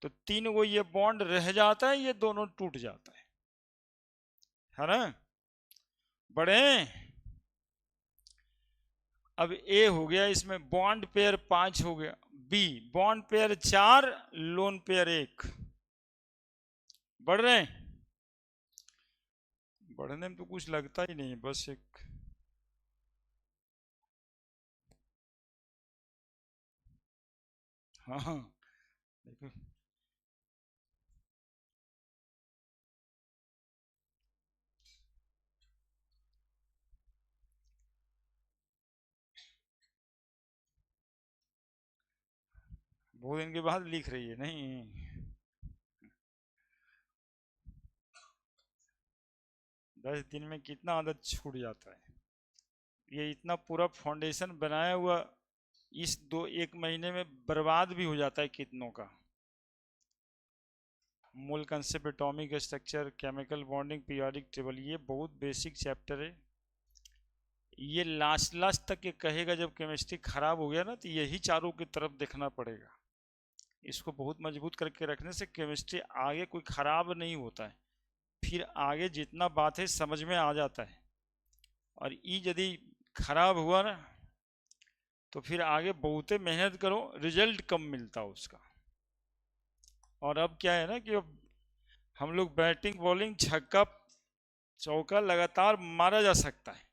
तो 3 वो ये बॉन्ड रह जाता है, ये दोनों टूट जाता है ना। बड़े अब A हो गया, इसमें बॉन्ड पेयर 5 हो गया। B bond pair 4, lone pair 1। बढ़ रहे हैं। बढ़ने में तो कुछ लगता ही नहीं, बस एक हाँ हाँ, देखो बहुत दिन के बाद लिख रही है नहीं। 10 दिन में कितना आदत छूट जाता है। ये इतना पूरा फाउंडेशन बनाया हुआ इस 1 महीने में बर्बाद भी हो जाता है कितनों का। मूल concept, atomic structure, chemical bonding, periodic table, ये बहुत बेसिक चैप्टर है। ये लास्ट लास्ट तक ये कहेगा जब केमिस्ट्री खराब हो गया ना तो यही चारों की तरफ देखना पड़ेगा। इसको बहुत मजबूत करके रखने से केमिस्ट्री आगे कोई खराब नहीं होता है, फिर आगे जितना बात है समझ में आ जाता है। और ये यदि खराब हुआ ना तो फिर आगे बहुते मेहनत करो, रिजल्ट कम मिलता उसका। और अब क्या है ना कि अब हम लोग बैटिंग बॉलिंग छक्का चौका लगातार मारा जा सकता है।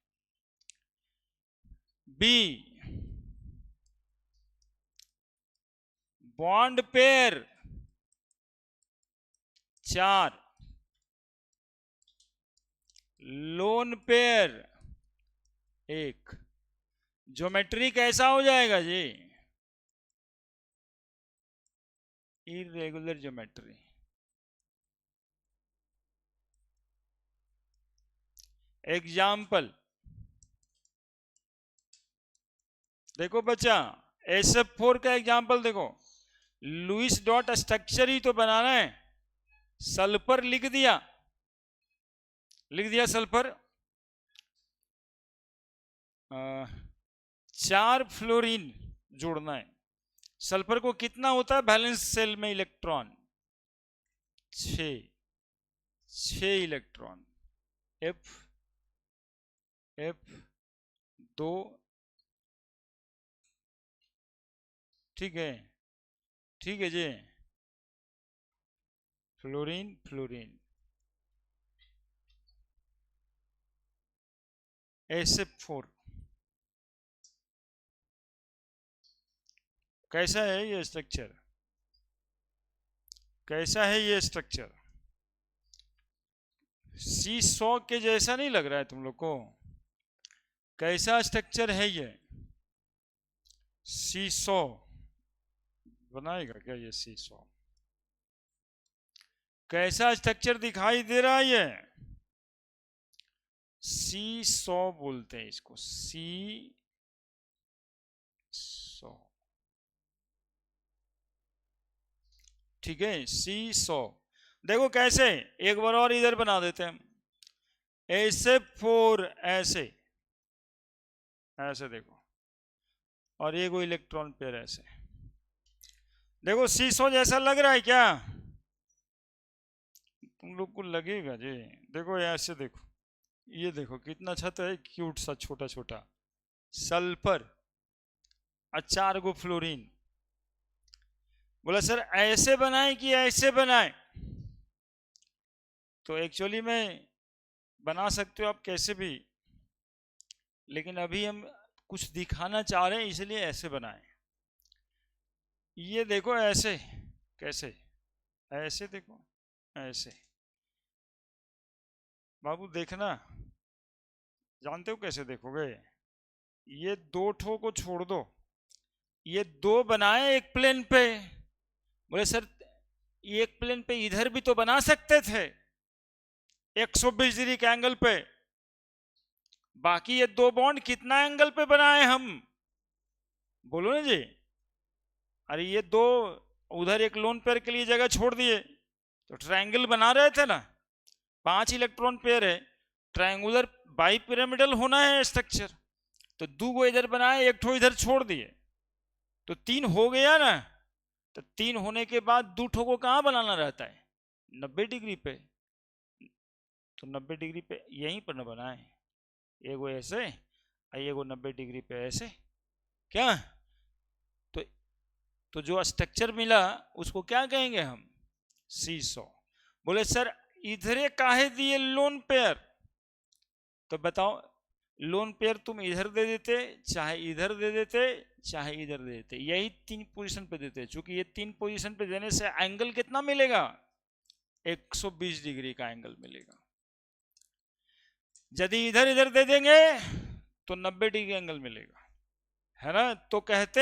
B, bond pair 4, lone pair 1। Geometry कैसा हो जाएगा जी? Irregular geometry. एग्जाम्पल देखो बच्चा, SF4 का एग्जाम्पल देखो। लुइस डॉट स्ट्रक्चर ही तो बनाना है। सल्फर लिख दिया, सल्फर। 4 फ्लोरीन जोड़ना है। सल्फर को कितना होता है बैलेंस सेल में इलेक्ट्रॉन? 6 इलेक्ट्रॉन। F 2, ठीक है, ठीक है जी। फ्लोरीन SF4 कैसा है ये स्ट्रक्चर? कैसा है ये स्ट्रक्चर? C100 के जैसा नहीं लग रहा है तुम लोग को? कैसा स्ट्रक्चर है ये? C100 बनाएगा क्या ये? C100 कैसा स्ट्रक्चर दिखाई दे रहा है ये? C100 बोलते हैं इसको, C100, ठीक है, C100। देखो कैसे, एक बार और इधर बना देते हैं। SF4 ऐसे ऐसे देखो, और एक वो इलेक्ट्रॉन पेयर ऐसे। देखो C100 जैसा लग रहा है क्या? तुम लोग को लगेगा जी। देखो ऐसे देखो, ये देखो कितना अच्छा तो है, क्यूट सा छोटा छोटा सल्फर और 4 गो फ्लोरीन। बोला सर ऐसे बनाए कि ऐसे बनाए? तो एक्चुअली में बना सकते हो आप कैसे भी, लेकिन अभी हम कुछ दिखाना चाह रहे हैं इसलिए ऐसे बनाए। ये देखो ऐसे, कैसे? ऐसे देखो, ऐसे। बाबू देखना, जानते हो कैसे देखोगे? ये 2 ठो को छोड़ दो, ये 2 बनाए एक प्लेन पे। बोले सर एक प्लेन पे इधर भी तो बना सकते थे 120 डिग्री के एंगल पे। बाकी ये 2 बॉन्ड कितना एंगल पे बनाए हम? बोलो ना जी। अरे ये 2 उधर एक लोन पेयर के लिए जगह छोड़ दिए, तो ट्रायंगल बना रहे थे ना। 5 इलेक्ट्रॉन पेयर है, ट्रायंगुलर बाई पिरामिडल होना है स्ट्रक्चर। तो 2 को इधर बनाए, एक ठो इधर छोड़ दिए, तो 3 हो गया ना। तो 3 होने के बाद 2 ठो को कहां बनाना रहता है? 90 डिग्री पे। तो 90 डिग्री पे यहीं पर न बनाए, एगो ऐसे एगो 90 डिग्री पे ऐसे। क्या? तो जो स्ट्रक्चर मिला उसको क्या कहेंगे हम? C100। बोले सर इधरे काहे दिए लोन पेयर? तो बताओ, लोन पेयर तुम इधर दे देते, चाहे इधर दे देते, चाहे इधर दे देते, यही तीन पोजीशन पे देते, क्योंकि ये तीन पोजीशन पे देने से एंगल कितना मिलेगा, 120 डिग्री का एंगल मिलेगा। यदि इधर इधर दे देंगे तो 90 डिग्री एंगल मिलेगा, है ना। तो कहते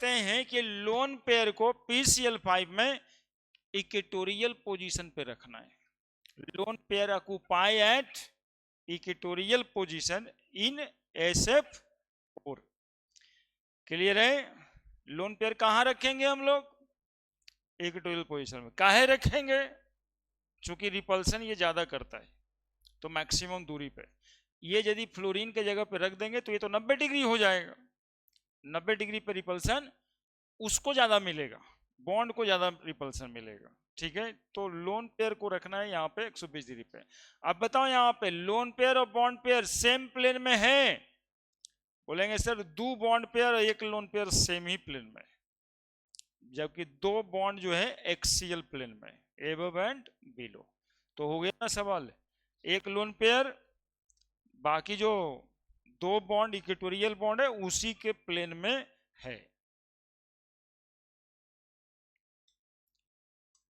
हैं कि लोन पेयर को PCl5 में इक्वेटोरियल पोजीशन पे रखना है। Lone pair occupy eight equatorial position in SF4। Clear है। लोन पेयर कहां रखेंगे हम लोग, इक्वेटोरियल पोजीशन में। काहे रखेंगे, चूंकि रिपल्सन ये ज्यादा करता है, तो मैक्सिमम दूरी पे। ये यदि फ्लोरीन के जगह पे रख देंगे तो ये तो 90 डिग्री हो जाएगा, 90 डिग्री पे रिपल्सन उसको ज्यादा मिलेगा, बॉन्ड को ज्यादा रिपल्सन मिलेगा, ठीक है। तो लोन पेयर को रखना है यहाँ पे 120 डिग्री पे। अब बताओ, यहाँ पे लोन पेयर और बॉन्ड पेयर सेम प्लेन में है, बोलेंगे सर दो बॉन्ड पेयर और एक लोन पेयर सेम ही प्लेन में, जबकि दो बॉन्ड जो है एक्सियल प्लेन में, एबव एंड बिलो। तो हो गया ना सवाल, एक लोन पेयर, बाकी जो दो बॉन्ड इक्वेटोरियल बॉन्ड है उसी के प्लेन में है।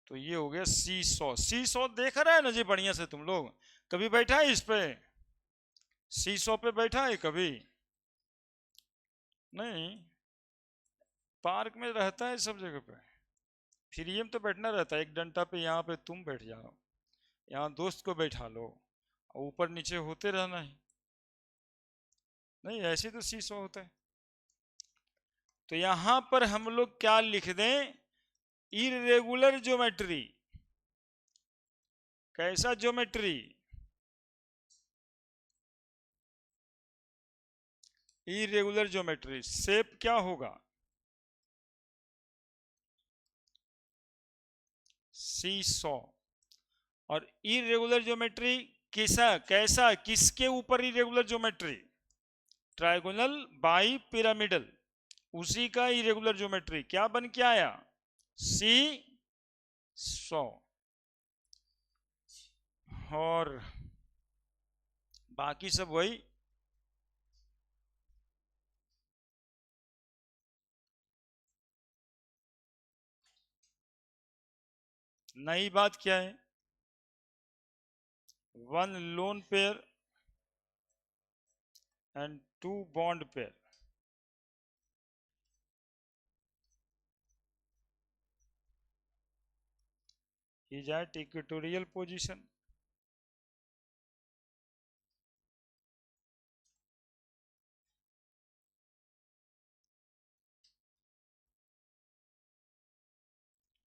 तो ये हो गया सी सौ देख रहा है ना जी बढ़िया से, तुम लोग कभी बैठा है इस पे, सी पे बैठा है कभी नहीं, पार्क में रहता है सब जगह पे, फ्री में तो बैठना रहता है, एक डंडा पे यहाँ पे तुम बैठ जाओ, यहाँ दोस्त को बैठा लो, ऊपर नीचे होते रहना है। नहीं ऐसे तो सी होता है। तो यहां पर हम लोग क्या लिख दें, इरेगुलर ज्योमेट्री। कैसा ज्योमेट्री, इरेगुलर ज्योमेट्री। शेप क्या होगा, सी और इरेगुलर ज्योमेट्री कैसा किसके ऊपर irregular geometry, trigonal bi pyramidal, उसी का इरेगुलर ज्योमेट्री क्या बन के आया, सी और बाकी सब वही। नई बात क्या है, one lone pair and two bond pair is at equatorial position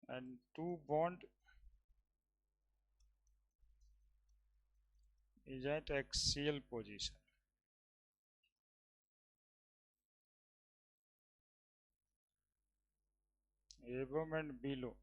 and two bond is at axial position, above and below।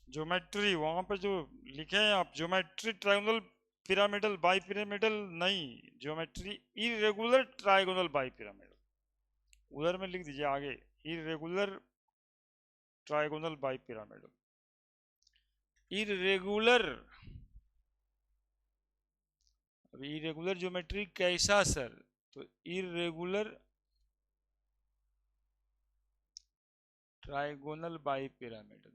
Geometry वहां पर जो लिखे हैं आप, geometry triangle pyramidal bipyramidal नहीं, geometry irregular triangle bipyramidal, उधर में लिख दीजिए आगे, irregular triangle bipyramidal. Irregular, अब इरेगुलर ज्योमेट्री कैसा सर, तो इरेगुलर ट्राइगोनल बाई पिरामिडल।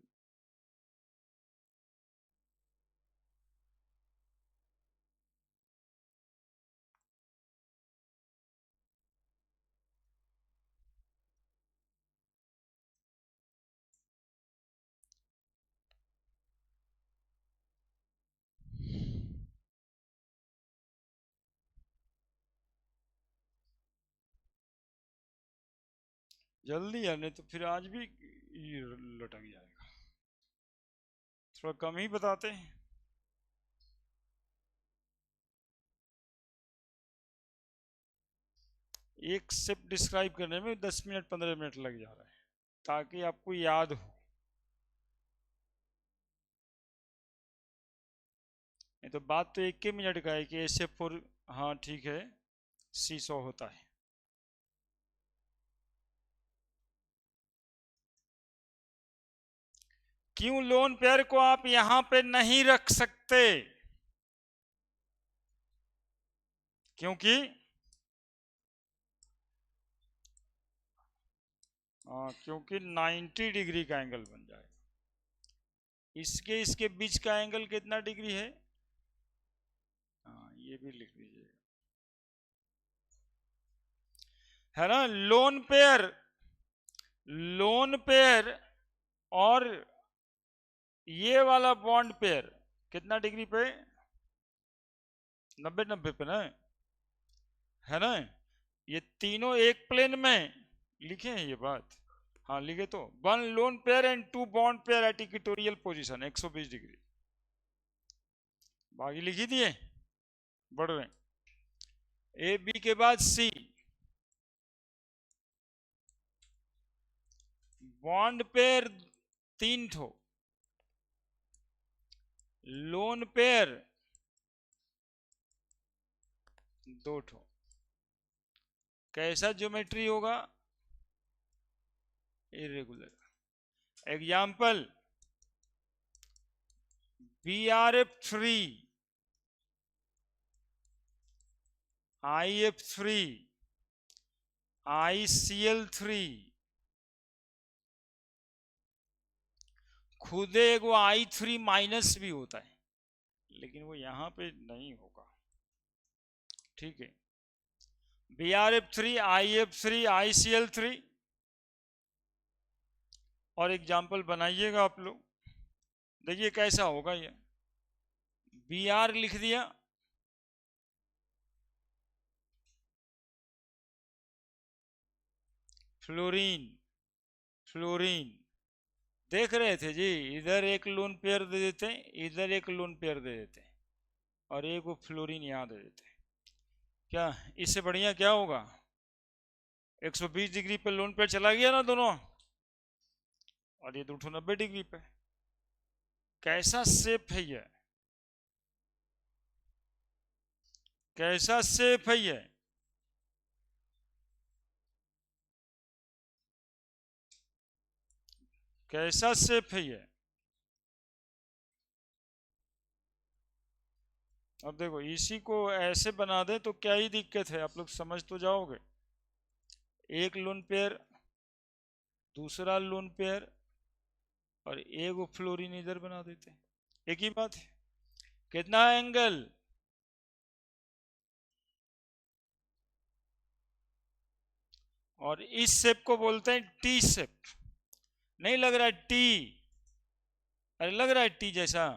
जल्दी है, नहीं तो फिर आज भी ये लटक जाएगा। थोड़ा कम ही बताते हैं। एक शेप डिस्क्राइब करने में 10 मिनट 15 मिनट लग जा रहा है, ताकि आपको याद हो। नहीं तो बात तो एक के मिनट का है कि ऐसे फोर, हाँ ठीक है, सी 100 होता है। क्यों लोन पेयर को आप यहां पे नहीं रख सकते? क्योंकि क्योंकि 90 डिग्री का एंगल बन जाएगा। इसके इसके बीच का एंगल कितना डिग्री है? हाँ, ये भी लिख लीजिए, है ना। लोन पेयर और ये वाला बॉन्ड पेयर कितना डिग्री पे? 90 90 पे ना, है ना। ये तीनों एक प्लेन में लिखे हैं ये बात। हाँ लिखे तो, one lone pair and two bond pair at equatorial position 120 degree. बाकी लिखी दिए, बढ़ रहे। ए बी के बाद सी, बॉन्ड पेयर 3 ठो, लोन पेयर 2 ठो। कैसा ज्योमेट्री होगा? Irregular. Example, BRF3, IF3, ICL3, खुद एगो I3 माइनस भी होता है, लेकिन वो यहां पे नहीं होगा, ठीक है। BRF3, IF3, ICL3। और एग्जाम्पल बनाइएगा आप लोग, देखिए कैसा होगा ये। BR लिख दिया, फ्लोरीन, फ्लोरीन देख रहे थे जी, इधर एक लोन पेयर दे देते, इधर एक लोन पेयर दे देते, और एक वो फ्लोरीन यहाँ दे देते। क्या इससे बढ़िया क्या होगा? 120 डिग्री पे लोन पेयर चला गया ना दोनों, और ये 290 डिग्री पे। कैसा शेप है ये, कैसा शेप है ये? कैसा शेप है ये? अब देखो, इसी को ऐसे बना दे तो क्या ही दिक्कत है, आप लोग समझ तो जाओगे। एक लोन पेयर, दूसरा लोन पेयर, और एक फ्लोरीन इधर बना देते, एक ही बात है। कितना एंगल? और इस शेप को बोलते हैं टी शेप। नहीं लग रहा है टी? अरे लग रहा है टी जैसा।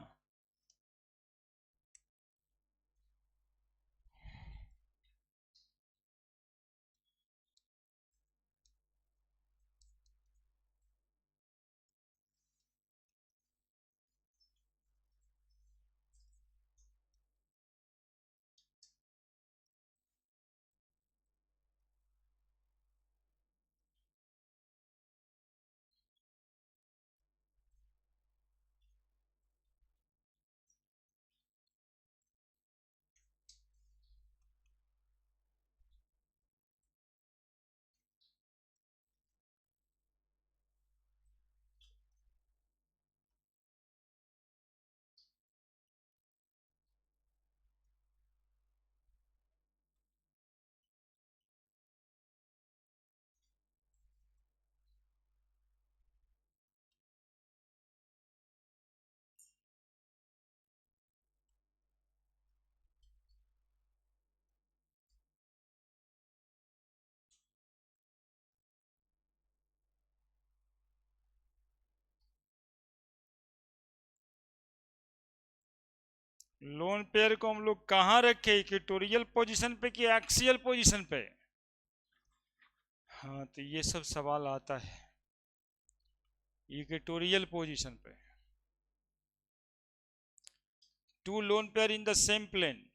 लोन पेयर को हम लोग कहाँ रखे, इक्वेटोरियल पोजीशन पे कि एक्सियल पोजीशन पे? हाँ, तो ये सब सवाल आता है इक्वेटोरियल पोजीशन पे। Two lone pair in the same plane,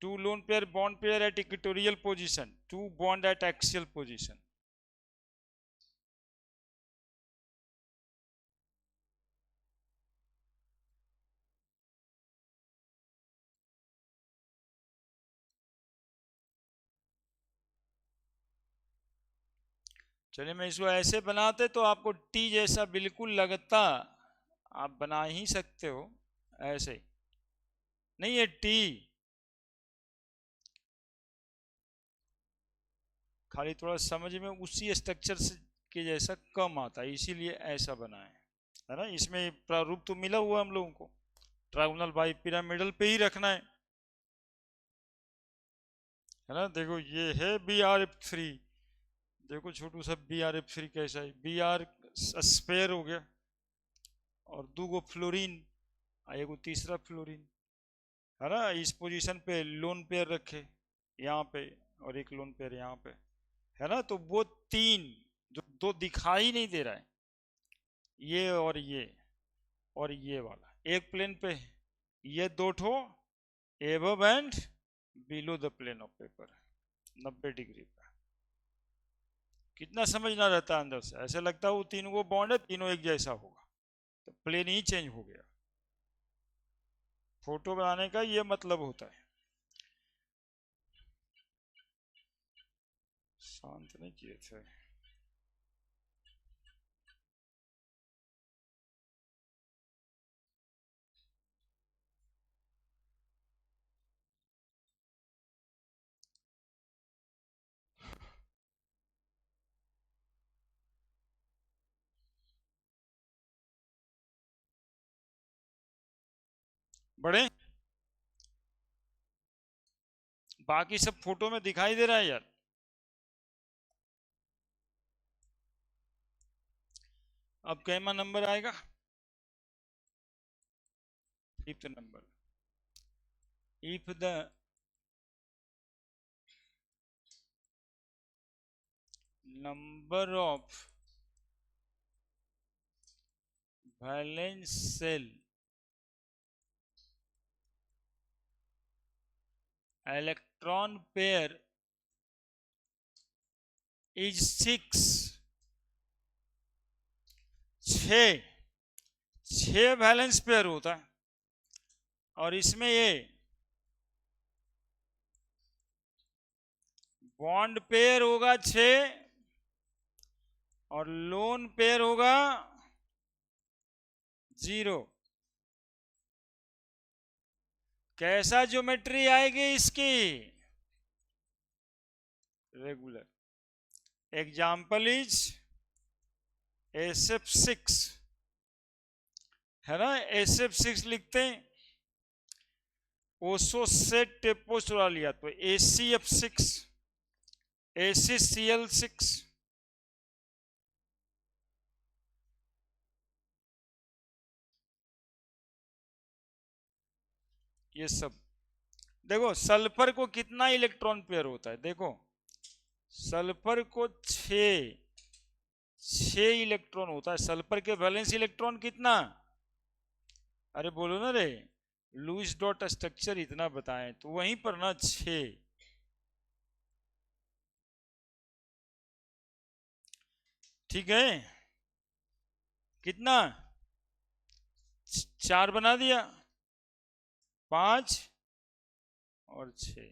two lone pair bond pair at equatorial position, two bond at axial position. चलिए मैं इसको ऐसे बनाते तो आपको टी जैसा बिल्कुल लगता, आप बना ही सकते हो ऐसे, नहीं है टी, खाली थोड़ा समझ में उसी स्ट्रक्चर से के जैसा कम आता है, इसीलिए ऐसा बना है ना। इसमें प्रारूप तो मिला हुआ हम लोगों को, ट्रायगोनल बाई पिरामिडल पे ही रखना है ना। देखो ये है BrF3, देखो छोटू सा BrF3 कैसा है, Br स्पेयर हो गया और दो गो फ्लोरीन, एगो तीसरा फ्लोरीन, है ना। इस पोजीशन पे लोन पेयर रखे यहाँ पे और एक लोन पेयर यहाँ पे, है ना। तो वो तीन जो दो दिखाई नहीं दे रहा है, ये और ये वाला एक प्लेन पे, ये दो ठो above and below the plane of paper 90 degree पे। कितना समझना रहता है अंदर से, ऐसे लगता है वो तीनों को बॉन्ड है, तीनों एक जैसा होगा, तो प्लेन ही चेंज हो गया। फोटो बनाने का ये मतलब होता है। शांत नहीं किए थे। बड़े बाकी सब फोटो में दिखाई दे रहा है यार। अब कैमा नंबर आएगा, 5th number, if the number of valence cell electron pair is 6, 6 valence pair होता है, और इसमें ये बॉन्ड पेयर होगा 6 और लोन पेयर होगा 0। कैसा ज्योमेट्री आएगी इसकी, रेगुलर। एग्जाम्पल इज SF6, है ना। SF6 लिखते हैं, ओसो सेट टेपोस्टोरा लिया तो ACF6, ACCl6, ये सब। देखो सल्फर को कितना इलेक्ट्रॉन पेयर होता है, देखो सल्फर को 6 इलेक्ट्रॉन होता है। सल्फर के वैलेंस इलेक्ट्रॉन कितना, अरे बोलो ना रे, लुईस डॉट स्ट्रक्चर इतना बताएं तो वहीं पर ना 6, ठीक है। कितना, 4 बना दिया, 5 और 6।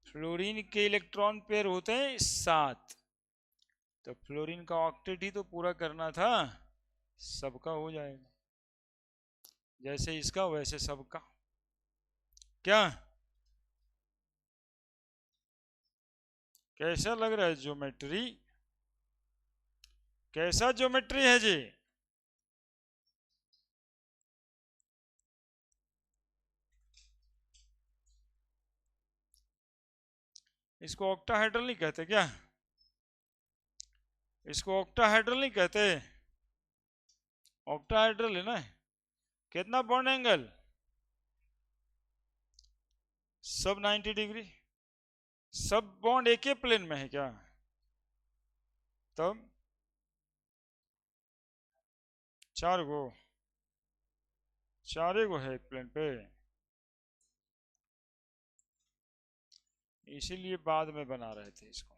फ्लोरीन के इलेक्ट्रॉन पेयर होते हैं 7, तो फ्लोरीन का ऑक्टेट ही तो पूरा करना था, सबका हो जाएगा, जैसे इसका वैसे सबका। क्या कैसा लग रहा है ज्योमेट्री, कैसा ज्योमेट्री है जी। इसको ऑक्टाहेड्रल नहीं कहते क्या, इसको ऑक्टाहेड्रल नहीं कहते, ऑक्टाहेड्रल है ना। कितना बॉन्ड एंगल? सब 90 डिग्री। सब बॉन्ड एक ही प्लेन में है क्या? तब 4 गो, 4 गो है एक प्लेन पे, इसीलिए बाद में बना रहे थे इसको।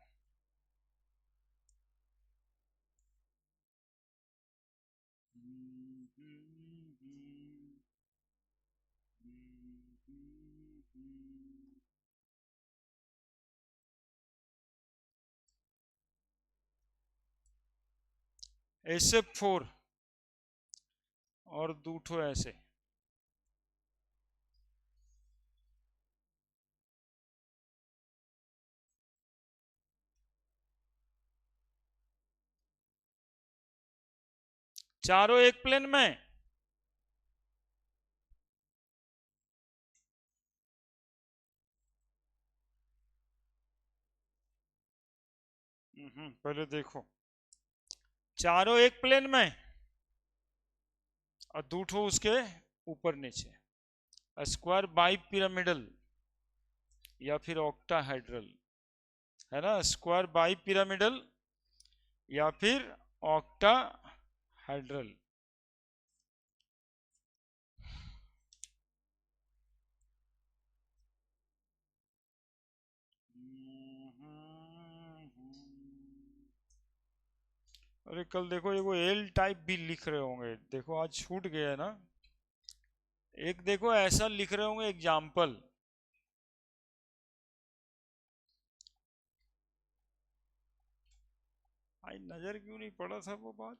ऐसे 4 और 2 ठो ऐसे। चारों एक प्लेन में। पहले देखो, चारों एक प्लेन में और 2 ठो उसके ऊपर नीचे। स्क्वायर बाई पिरामिडल या फिर ऑक्टाहेड्रल, है ना? स्क्वायर बाई पिरामिडल या फिर ऑक्टाहेड्रल। अरे कल देखो ये वो एल टाइप भी लिख रहे होंगे, देखो आज छूट गया है ना। एक देखो ऐसा लिख रहे होंगे एग्जाम्पल। आई नजर क्यों नहीं पड़ा था वो बात?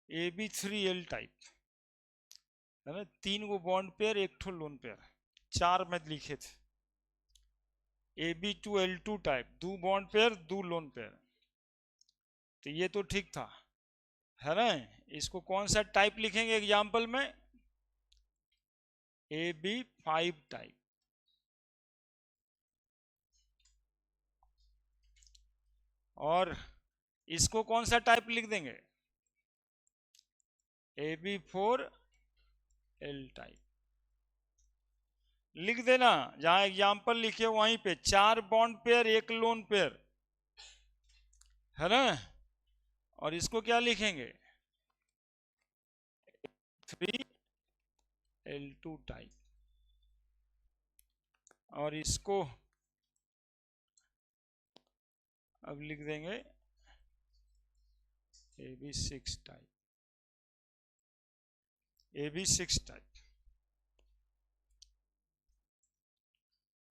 AB3L टाइप, है ना? 3 गो बॉन्ड पेयर, एक ठो लोन पेयर, 4 में लिखे थे। AB2L2 type, 2 bond pair 2 lone pair, तो ये तो ठीक था, है ना? इसको कौन सा टाइप लिखेंगे एग्जाम्पल में? AB5 type. और इसको कौन सा टाइप लिख देंगे? AB4L टाइप लिख देना। जहां एग्जाम्पल लिखे वहीं पे 4 बॉन्ड पेयर 1 लोन पेयर, है ना? और इसको क्या लिखेंगे? 3L2 type. और इसको अब लिख देंगे AB6 type. AB6 type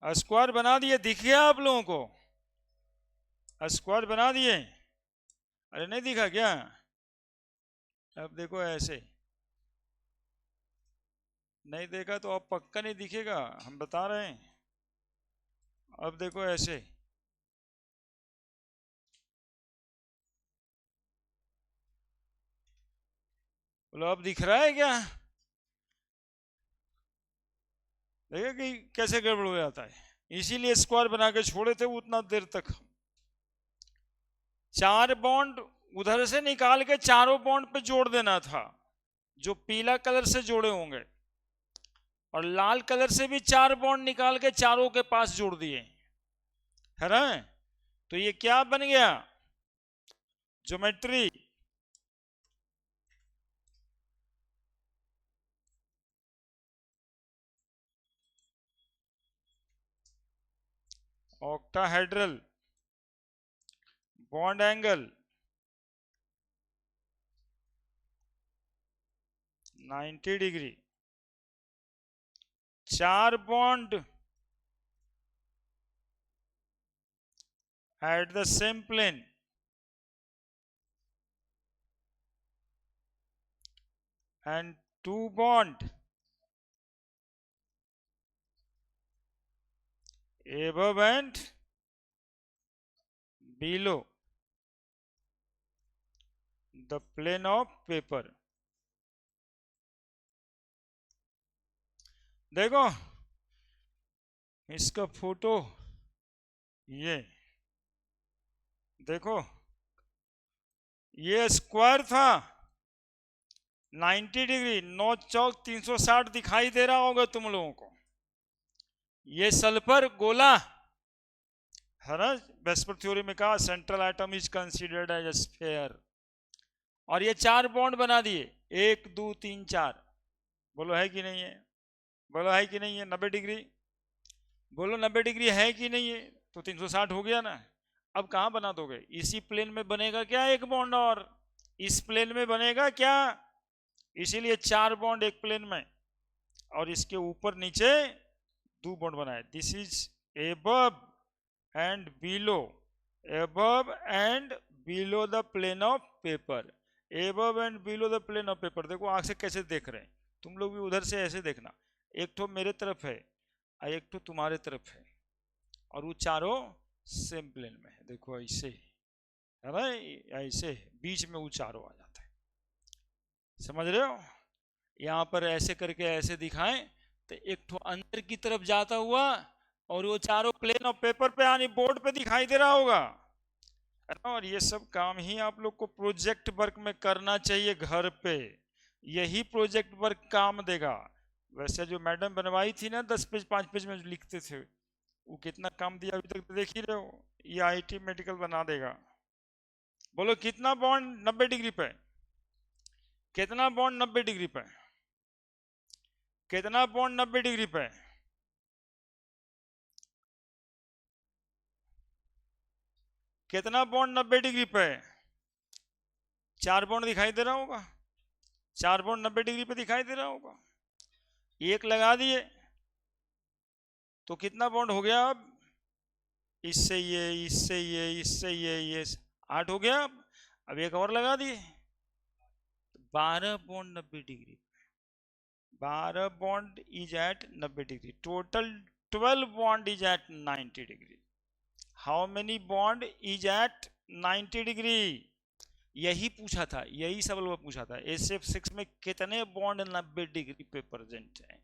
square बना दिए, दिख गया आप लोगों को? स्क्वायर बना दिए? अरे नहीं दिखा क्या? अब देखो ऐसे, नहीं देखा तो अब पक्का नहीं दिखेगा, हम बता रहे हैं। अब देखो ऐसे, बोलो अब दिख रहा है क्या? देखा कि कैसे गड़बड़ हो जाता है, इसीलिए स्क्वायर बना के छोड़े थे उतना देर तक। 4 बॉन्ड उधर से निकाल के चारों बॉन्ड पे जोड़ देना था, जो पीला कलर से जोड़े होंगे, और लाल कलर से भी 4 बॉन्ड निकाल के चारों के पास जोड़ दिए, है ना? तो ये क्या बन गया? Geometry. Octahedral bond angle 90 degree, 4 bond at the same plane and 2 bond above and below the plane of paper। देखो इसका फोटो, ये देखो ये स्क्वायर था 90 डिग्री, 9 चौक 360 दिखाई दे रहा होगा तुम लोगों को। ये सल्फर गोला है ना, वेस्पर थ्योरी में कहा central atom is considered as a sphere. और ये 4 बॉन्ड बना दिए, 1 2 3 4। बोलो है कि नहीं है, बोलो है कि नहीं है 90 डिग्री, बोलो 90 डिग्री है कि नहीं है, तो 360 हो गया ना। अब कहां बना दोगे, इसी प्लेन में बनेगा क्या एक बॉन्ड, और इस प्लेन में बनेगा क्या, इसीलिए 4 बॉन्ड एक प्लेन में, और इसके ऊपर नीचे 2 बॉन्ड बनाए। This is above and below, above and below the plane of paper, above and below the plane of paper. देखो आंख से कैसे देख रहे हैं, तुम लोग भी उधर से ऐसे देखना, एक ठो मेरे तरफ है और एक ठो तुम्हारे तरफ है, और वो चारों सेम प्लेन में है। देखो ऐसे है ना, ऐसे बीच में वो चारों आ जाता है, समझ रहे हो। यहाँ पर ऐसे करके ऐसे दिखाएं तो एक ठो अंदर की तरफ जाता हुआ, और वो चारों प्लेन ऑफ पेपर पे यानी बोर्ड पे दिखाई दे रहा होगा, है ना। और ये सब काम ही आप लोग को प्रोजेक्ट वर्क में करना चाहिए घर पे, यही प्रोजेक्ट वर्क काम देगा। वैसे जो मैडम बनवाई थी ना 10 पेज 5 पेज में जो लिखते थे, वो कितना काम दिया अभी तक तो देख ही रहे हो। ये आईटी मेडिकल बना देगा। बोलो कितना बॉन्ड 90 डिग्री पे, कितना बॉन्ड 90 डिग्री पे, कितना बॉन्ड 90 डिग्री पे, कितना बॉन्ड 90 डिग्री पे, 4 बॉन्ड दिखाई दे रहा होगा, 4 बॉन्ड 90 डिग्री पे दिखाई दे रहा होगा। एक लगा दिए तो कितना बॉन्ड हो गया, अब इससे ये, इससे ये, इससे ये 8 हो गया। अब एक और लगा दिए, 12 bond 90 degree, 12 bond is at 90 degree, total 12 bond is at 90 degree. How many bond is at 90 degree, यही पूछा था, यही सवाल पूछा था SF6 में, कितने बॉन्ड 90 डिग्री पे प्रेजेंट है।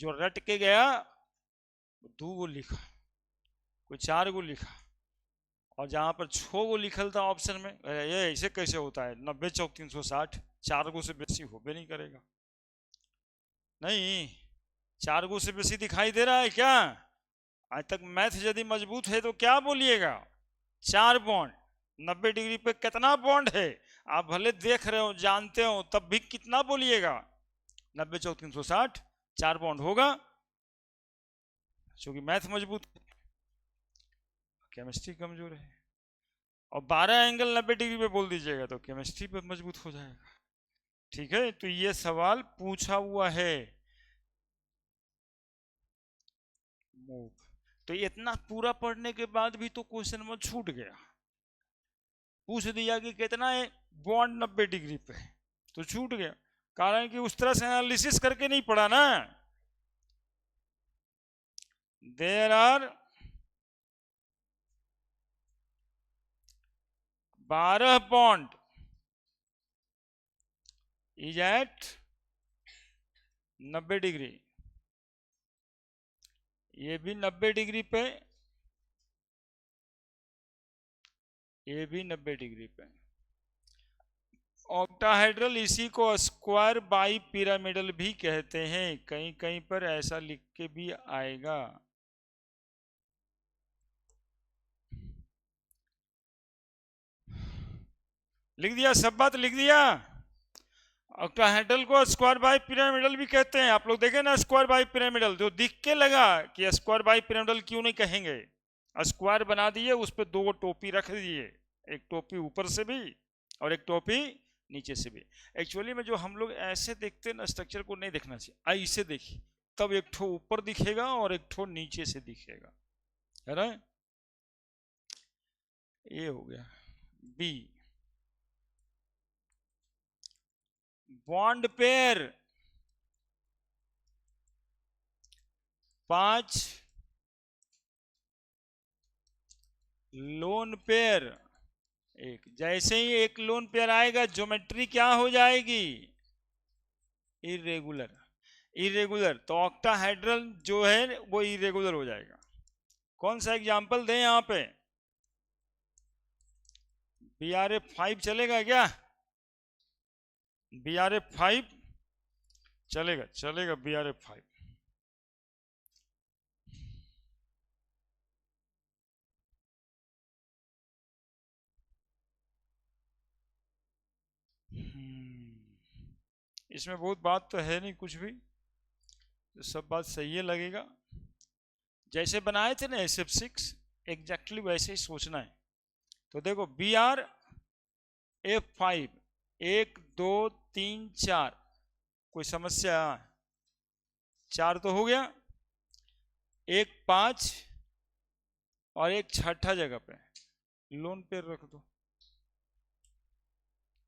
जो रट के गया 2 गो लिखा, कोई 4 गो लिखा, और जहां पर 6 गो लिखल था ऑप्शन में, ये ऐसे कैसे होता है, 90 चौक 360, 4 गो से बेसी होबे नहीं करेगा। नहीं, 4 गो से बेसी दिखाई दे रहा है क्या, आज तक मैथ यदि मजबूत है तो क्या बोलिएगा, 4 बॉन्ड 90 डिग्री पे कितना बॉन्ड है, आप भले देख रहे हो जानते हो तब भी कितना बोलिएगा, 90 चौक 360, 4 बॉन्ड होगा, क्योंकि मैथ मजबूत, केमिस्ट्री कमजोर है। और 12 एंगल 90 डिग्री पे बोल दीजिएगा तो केमिस्ट्री पे मजबूत हो जाएगा। ठीक है, तो ये सवाल पूछा हुआ है। मूव, तो इतना पूरा पढ़ने के बाद भी तो क्वेश्चन में छूट गया, पूछ दिया कि कितना है बॉन्ड 90 डिग्री पे, तो छूट गया, कारण कि उस तरह से एनालिसिस करके नहीं पढ़ा ना। There are 12 bond is at 90 degree, ये भी 90 डिग्री पे, ये भी 90 डिग्री पे। ऑक्टाहेड्रल इसी को स्क्वायर बाई पिरामिडल भी कहते हैं, कहीं कहीं पर ऐसा लिख के भी आएगा। लिख दिया, सब बात लिख दिया। ऑक्टाहेड्रल को स्क्वायर बाई पिरामिडल भी कहते हैं, आप लोग देखें ना स्क्वायर बाई पिरामिडल, जो दिख के लगा कि स्क्वायर बाई पिरामिडल क्यों नहीं कहेंगे, स्क्वायर बना दिए, उस पर 2 टोपी रख दिए, एक टोपी ऊपर से भी और एक टोपी नीचे से भी। एक्चुअली में जो हम लोग ऐसे देखते हैं ना, स्ट्रक्चर को नहीं देखना चाहिए, ऐसे देखिए, तब एक ठो ऊपर दिखेगा और एक ठो नीचे से दिखेगा, है ना। ये हो गया B. Bond pair 5, lone pair 1। जैसे ही एक लोन पेयर आएगा ज्योमेट्री क्या हो जाएगी, इरेगुलर, इरेगुलर, तो ऑक्टाहेड्रल जो है वो इरेगुलर हो जाएगा। कौन सा एग्जांपल दें यहाँ पे, BrF5 चलेगा क्या? BrF5 चलेगा, चलेगा BrF5। इसमें बहुत बात तो है नहीं कुछ भी, तो सब बात सही है लगेगा। जैसे बनाए थे ना SF6, एग्जैक्टली वैसे ही सोचना है। तो देखो BrF5 1 2 3 4, कोई समस्या? 4 तो हो गया, एक 5 और एक छठा जगह पे लोन पेयर रख दो,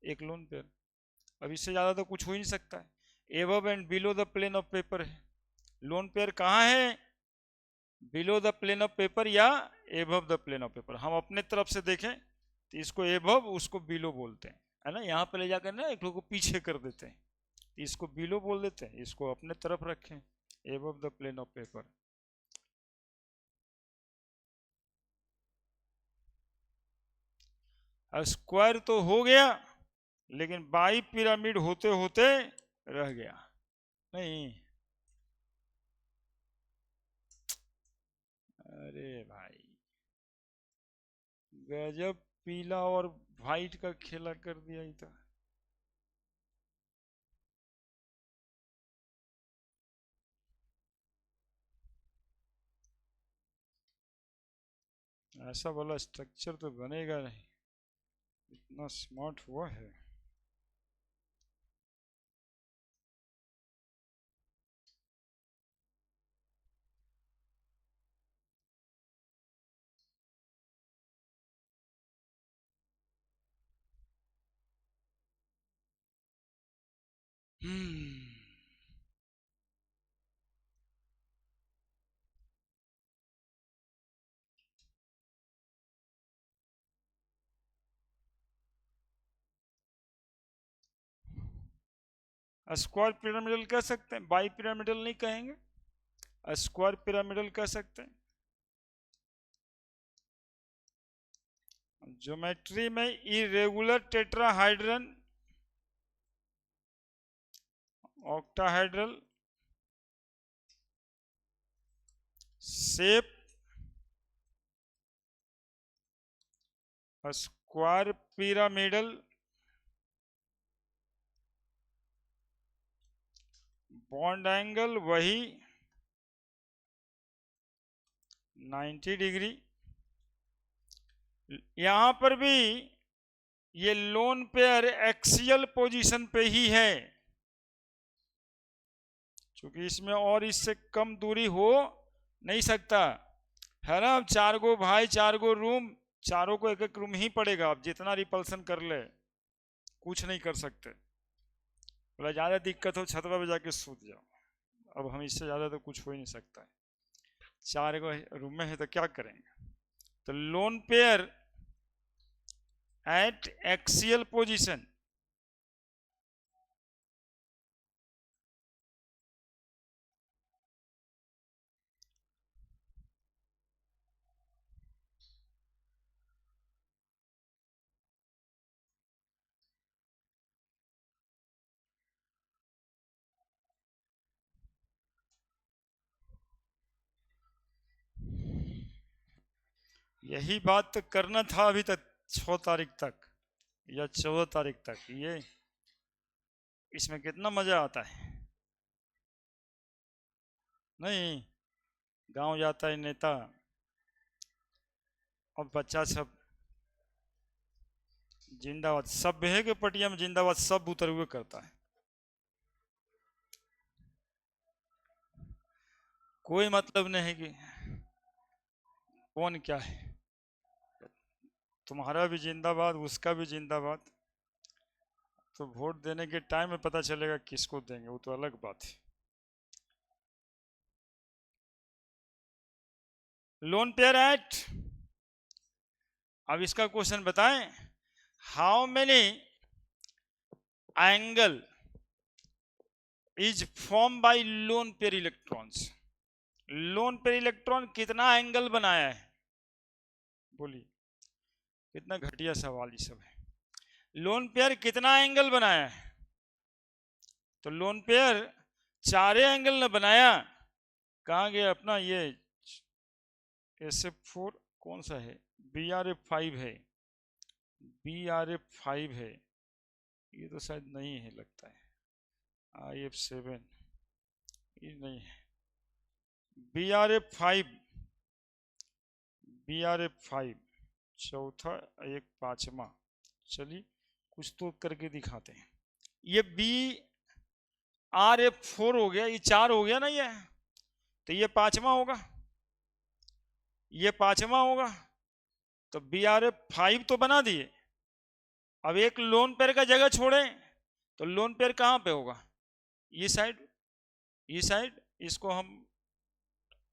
एक लोन पेयर। अब इससे ज्यादा तो कुछ हो ही नहीं सकता है। Above and below the plane of paper है, लोन पेयर कहाँ है? Below the plane of paper या above the plane of paper. हम अपने तरफ से देखें तो इसको एबव, उसको बिलो बोलते हैं, है ना। यहाँ पे ले जाकर ना एक लोग को पीछे कर देते हैं, तो इसको बिलो बोल देते हैं, इसको अपने तरफ रखें, above the plane of paper. Square तो हो गया, लेकिन बाई पिरामिड होते होते रह गया नहीं। अरे भाई गजब, पीला और व्हाइट का खेला कर दिया इधर। ऐसा वाला स्ट्रक्चर तो बनेगा नहीं, इतना स्मार्ट हुआ है। स्क्वायर पिरामिडल कह सकते हैं, बाई पिरामिडल नहीं कहेंगे, स्क्वायर पिरामिडल कह सकते हैं। ज्योमेट्री में irregular tetrahedron, octahedral shape, square pyramidal, bond angle वही 90 डिग्री। यहां पर भी ये लोन पेयर एक्सियल पोजीशन पे ही है, क्योंकि इसमें और इससे कम दूरी हो नहीं सकता, है ना। अब 4 गो भाई, 4 गो रूम, चारों को एक एक रूम ही पड़ेगा। आप जितना रिपल्सन कर ले कुछ नहीं कर सकते। बोला ज्यादा दिक्कत हो छतवा पे जाके सूत जाओ, अब हम इससे ज्यादा तो कुछ हो ही नहीं सकता है। 4 गो रूम में है तो क्या करेंगे? तो lone pair eight axial position, यही बात तो करना था अभी तक 6 तारीख तक या 14 तारीख तक। ये इसमें कितना मजा आता है नहीं। गांव जाता है नेता और बच्चा सब जिंदाबाद, सब है के पटिया में जिंदाबाद सब उतर हुए करता है, कोई मतलब नहीं है कि कौन क्या है। तुम्हारा भी जिंदाबाद, उसका भी जिंदाबाद। तो वोट देने के टाइम में पता चलेगा किसको देंगे, वो तो अलग बात है। लोन पेयर एक्ट, अब इसका क्वेश्चन बताएं। How many angle is form by loan pair electrons? Loan pair electron कितना एंगल बनाया है, बोलिए। कितना घटिया सवाल ये सब है। लोन पेयर कितना एंगल बनाया है? तो लोन पेयर चारे एंगल ने बनाया। कहाँ गया अपना ये SF4 कौन सा है? BRF5 है, BRF5 है, ये तो शायद नहीं है लगता है। IF7 ये नहीं है। BRF5, BRF5 चौथा, एक पांचवा। चलिए कुछ तो करके दिखाते हैं। ये BRF4 हो गया, ये 4 हो गया ना ये, तो ये पांचवा होगा, ये पांचवा होगा। तो BRF5 तो बना दिए। अब एक लोन पेयर का जगह छोड़े तो लोन पेयर कहां पे होगा? ये साइड, ये साइड। इसको हम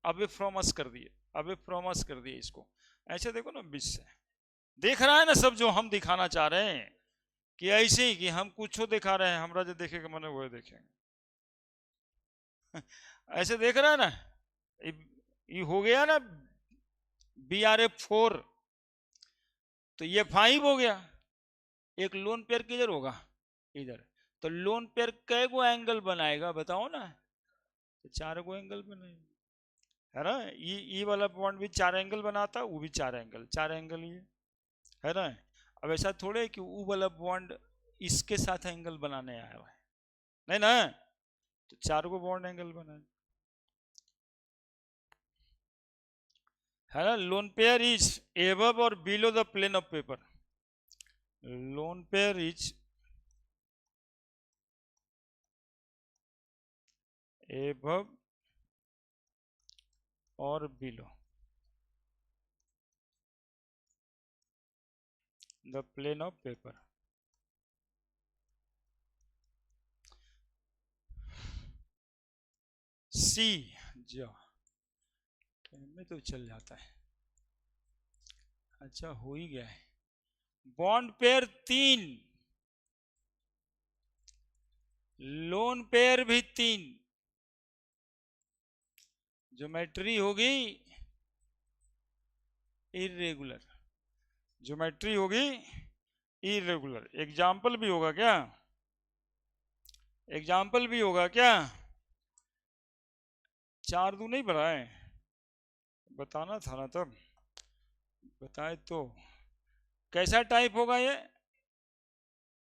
अबे फ्रॉमस कर दिए, अबे फ्रॉमस कर दिए इसको। ऐसे देखो ना बीच से देख रहा है ना सब जो हम दिखाना चाह रहे हैं, कि ऐसे ही कि हम कुछ दिखा रहे हैं, हमरा जो देखेगा मैंने वो देखेंगे। ऐसे देख रहा है ना, ये हो गया ना BRF4, तो ये 5 हो गया। एक लोन पेयर किधर होगा? इधर। तो लोन पेयर कै गो एंगल बनाएगा बताओ ना? तो 4 गो एंगल बनाएगा, है ना। ये वाला पॉइंट भी 4 एंगल बनाता, वो भी 4 एंगल, 4 एंगल ये, है ना। अब ऐसा थोड़े कि वो वाला बॉन्ड इसके साथ एंगल बनाने आया है, नहीं ना। तो 4 गो बॉन्ड एंगल बनाए, है ना। लोन पेयर इज एबव और below the plane of paper. Lone pair is above और below the plane of paper. सी जा में तो चल जाता है। अच्छा हो ही गया है। बॉन्ड पेयर 3, लोन पेयर भी 3। ज्योमेट्री होगी इरेगुलर, ज्योमेट्री होगी इरेगुलर। एग्जाम्पल भी होगा क्या? एग्जाम्पल भी होगा क्या? 4 दूनी नहीं बनाए, बताना था ना तब, बताए तो। कैसा टाइप होगा ये?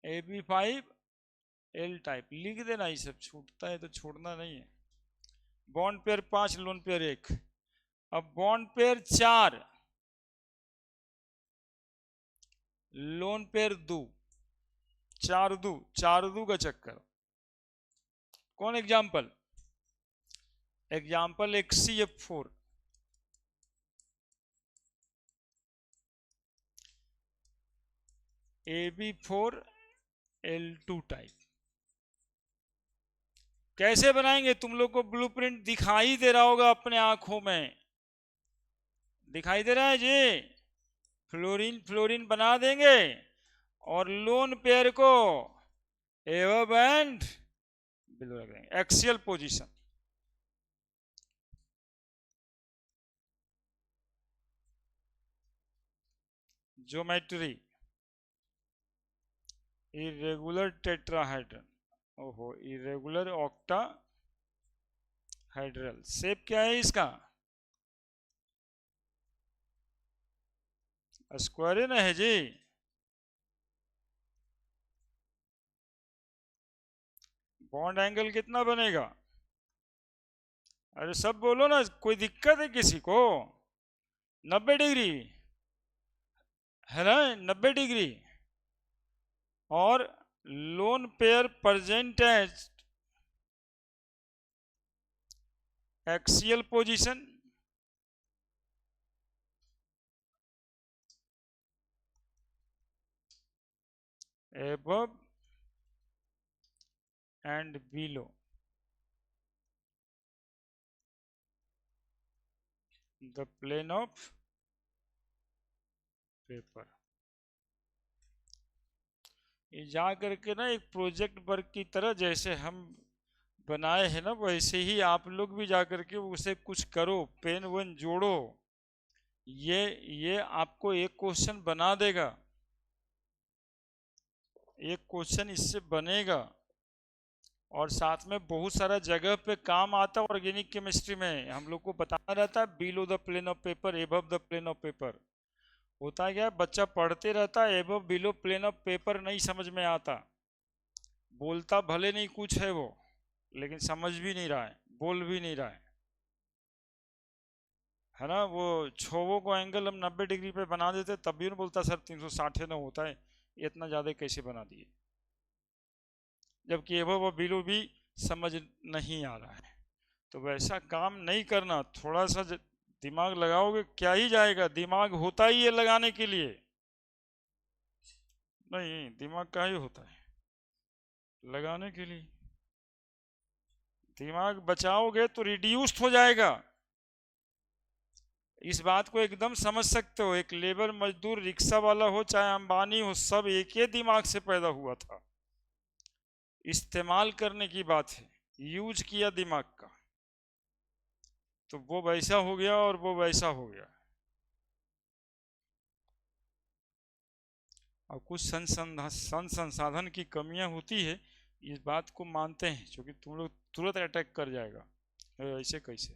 AB5L type. लिख देना, ये सब छूटता है तो छोड़ना नहीं है। Bond pair 5, lone pair 1। अब बॉन्ड पेयर 4, लोन पेयर 2, 4 दू, 4 दू का चक्कर। कौन एग्जाम्पल? एग्जाम्पल एक CF4, AB4L2 टाइप। कैसे बनाएंगे? तुम लोग को ब्लूप्रिंट दिखाई दे रहा होगा अपने आंखों में, दिखाई दे रहा है जी। फ्लोरीन फ्लोरीन बना देंगे और लोन पेयर को एबव एंड बिलो रख देंगे। Axial position, geometry irregular tetrahedron, ओहो इरेगुलर ऑक्टा हाइड्रल। शेप क्या है इसका? स्क्वायर ना है जी। बॉन्ड एंगल कितना बनेगा? अरे सब बोलो ना, कोई दिक्कत है किसी को? 90 डिग्री, है ना, 90 डिग्री। और lone pair present as axial position, above and below the plane of paper। ये जा करके ना एक प्रोजेक्ट वर्क की तरह जैसे हम बनाए हैं ना, वैसे ही आप लोग भी जा करके उसे कुछ करो, पेन वेन जोड़ो, ये आपको एक क्वेश्चन बना देगा, एक क्वेश्चन इससे बनेगा, और साथ में बहुत सारा जगह पे काम आता है। ऑर्गेनिक केमिस्ट्री में हम लोग को बताना रहता है below the plane of paper, above the plane of paper. होता क्या है, बच्चा पढ़ते रहता है, above below plane of paper नहीं समझ में आता, बोलता भले नहीं कुछ है वो, लेकिन समझ भी नहीं रहा है, बोल भी नहीं रहा है ना। वो छोवों को एंगल हम 90 डिग्री पे बना देते, तब भी नहीं बोलता सर 360 ना होता है, इतना ज्यादा कैसे बना दिए, जबकि एबव और बिलो भी समझ नहीं आ रहा है। तो वैसा काम नहीं करना, थोड़ा सा दिमाग लगाओगे क्या ही जाएगा, दिमाग होता ही है लगाने के लिए, नहीं दिमाग का ही होता है लगाने के लिए। दिमाग बचाओगे तो रिड्यूस्ड हो जाएगा। इस बात को एकदम समझ सकते हो, एक लेबर मजदूर रिक्शा वाला हो चाहे अंबानी हो, सब एक ही दिमाग से पैदा हुआ था। इस्तेमाल करने की बात है, यूज किया दिमाग का, तो वो वैसा हो गया और वो वैसा हो गया। और कुछ संसाधन की कमियां होती है, इस बात को मानते हैं, क्योंकि तुम लोग तुरंत अटैक कर जाएगा ऐसे कैसे,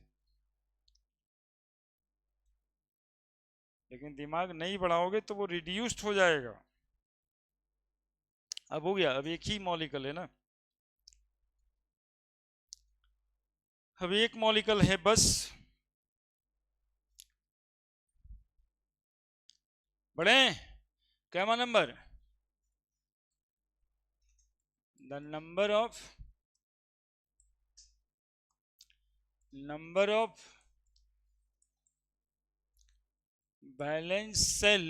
लेकिन दिमाग नहीं बढ़ाओगे तो वो रिड्यूस्ड हो जाएगा। अब हो गया, अब एक ही मॉलिक्यूल है ना, अब एक मॉलिक्यूल है बस। बढ़े, कैमा number, the number of valence shell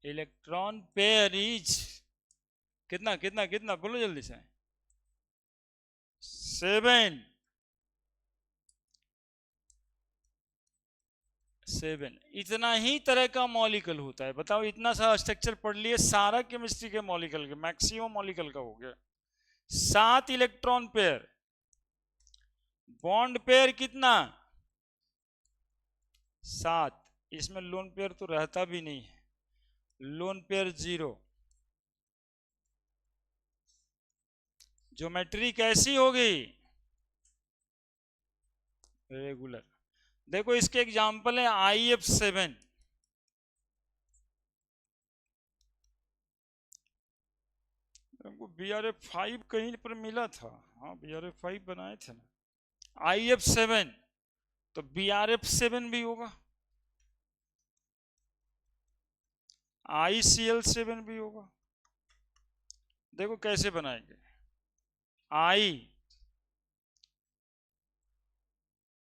electron pair is कितना कितना कितना, बोलो जल्दी से, 7। 7 इतना ही तरह का मॉलिक्यूल होता है, बताओ, इतना सा स्ट्रक्चर पढ़ लिए, सारा केमिस्ट्री के मॉलिक्यूल के मैक्सिमम मॉलिक्यूल का हो गया। 7 इलेक्ट्रॉन पेयर, बॉन्ड पेयर कितना, 7, इसमें लोन पेयर तो रहता भी नहीं है, लोन पेयर 0। ज्योमेट्री कैसी होगी, रेगुलर। देखो इसके एग्जांपल है IF7, हमको BRF5 कहीं पर मिला था, हाँ BRF5 बनाए थे ना। IF7 तो BRF7 भी होगा, ICL7 भी होगा। देखो कैसे बनाएंगे, I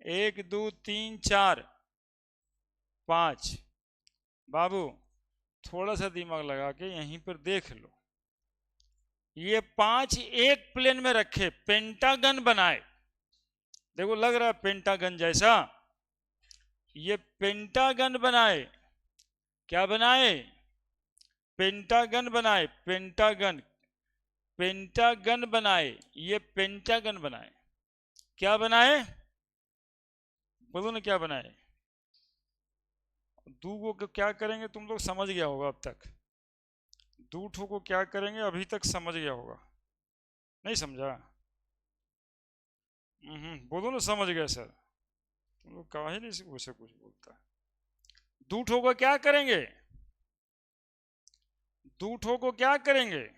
1 2 3 4 5, बाबू थोड़ा सा दिमाग लगा के यहीं पर देख लो, ये 5 एक प्लेन में रखे, पेंटागन बनाए, देखो लग रहा है पेंटागन जैसा, ये पेंटागन बनाए, क्या बनाए, पेंटागन बनाए, पेंटागन, पेंटागन बनाए, ये पेंटागन बनाए, क्या बनाए, बोलो ना क्या बनाए। दो को क्या करेंगे तुम लोग समझ गया होगा अब तक, दो ठो को क्या करेंगे अभी तक समझ गया होगा, नहीं समझा, बोलो ना समझ गया सर, तुम लोग कहा ही नहीं उसे कुछ बोलता। दो ठो को क्या करेंगे, दो ठो को क्या करेंगे,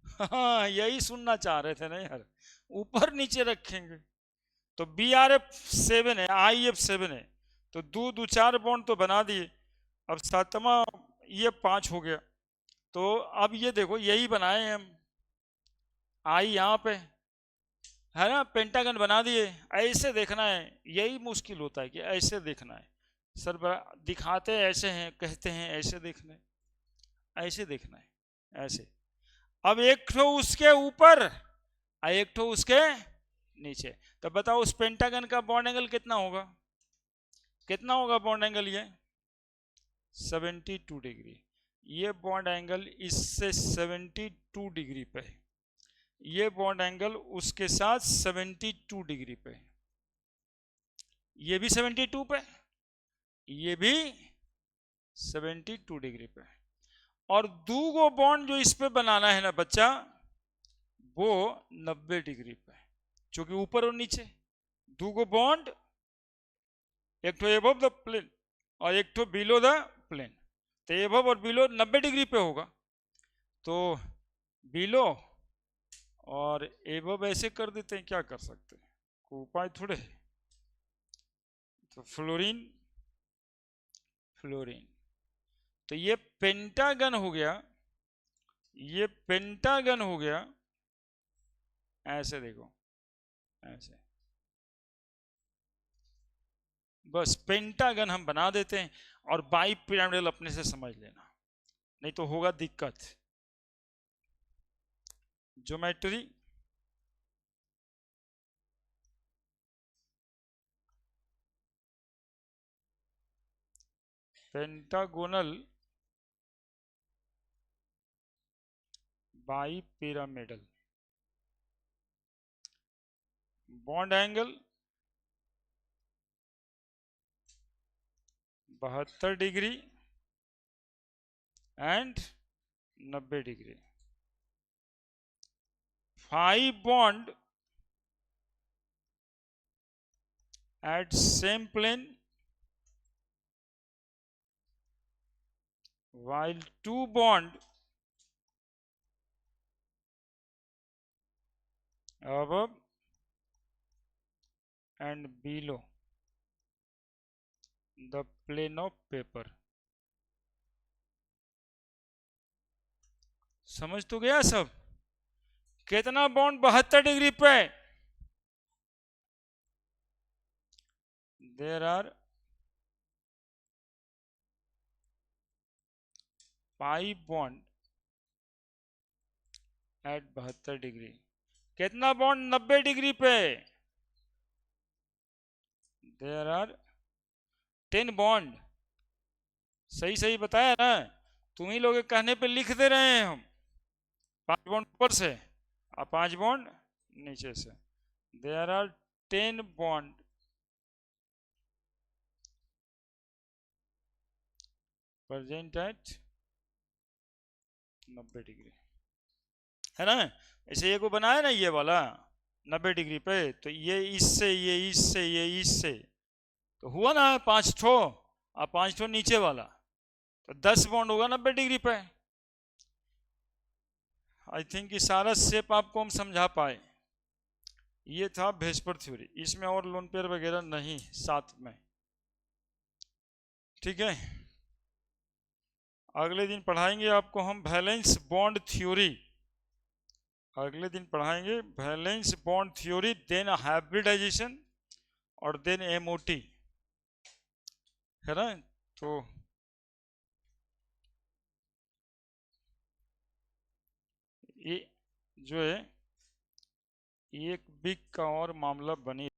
हाँ यही सुनना चाह रहे थे ना यार, ऊपर नीचे रखेंगे। तो BRF7 है, IF7 है, तो दो दो 4 बॉन्ड तो बना दिए, अब 7वां ये 5 हो गया, तो अब ये देखो यही बनाए हम, आई यहाँ पे है ना, पेंटागन बना दिए, ऐसे देखना है, यही मुश्किल होता है कि ऐसे देखना है, सर दिखाते ऐसे हैं, कहते हैं ऐसे देखना है, ऐसे देखना है, ऐसे। अब एक ठो उसके ऊपर और एक ठो उसके नीचे, तो बताओ उस पेंटागन का बॉन्ड एंगल कितना होगा, कितना होगा बॉन्ड एंगल, ये 72 डिग्री, ये बॉन्ड एंगल इससे 72 डिग्री पे है, ये बॉन्ड एंगल उसके साथ 72 डिग्री पे, ये भी 72 पे, ये भी 72 डिग्री पे। और दूगो बॉन्ड जो इस पे बनाना है ना बच्चा, वो 90 डिग्री पे, क्योंकि ऊपर और नीचे दूगो बॉन्ड, एक तो एबव द प्लेन और एक तो बिलो द प्लेन, तो एबव और बिलो 90 डिग्री पे होगा। तो बिलो और एबव ऐसे कर देते हैं, क्या कर सकते हैं, कोई उपाय थोड़े है। तो फ्लोरीन, फ्लोरीन, तो ये पेंटागन हो गया, ये पेंटागन हो गया। ऐसे देखो, ऐसे बस पेंटागन हम बना देते हैं, और बाई पिरामिडल अपने से समझ लेना, नहीं तो होगा दिक्कत। Geometry, pentagonal bi pyramidal, bond angle 72 degree and 90 degree, 5 bond at same plane while 2 bond above and below the plane of paper। समझ तो गया सब? कितना बॉन्ड 72 डिग्री पे? There are 5 bond at 72 degree. कितना बॉन्ड 90 डिग्री पे? There are 10 bond. सही सही बताया ना, तुम ही लोग कहने पे लिख दे रहे हैं हम। 5 बॉन्ड ऊपर से और 5 बॉन्ड नीचे से। There are 10 bond present at 90 degree, है ना। ऐसे ये को बनाया ना ये वाला 90 डिग्री पे, तो ये इससे, ये इससे, ये इससे, तो हुआ ना 5 ठो, और 5 ठो नीचे वाला, तो 10 बॉन्ड होगा 90 डिग्री पे। आई थिंक ये सारा शेप आपको हम समझा पाए। ये था वेस्पर थ्योरी, इसमें और लोन पेयर वगैरह नहीं साथ में, ठीक है। अगले दिन पढ़ाएंगे आपको हम वैलेंस बॉन्ड थ्योरी, अगले दिन पढ़ाएंगे valence bond theory, then hybridisation, और देन एमओटी, है ना। तो ये जो है एक बिग का और मामला बनी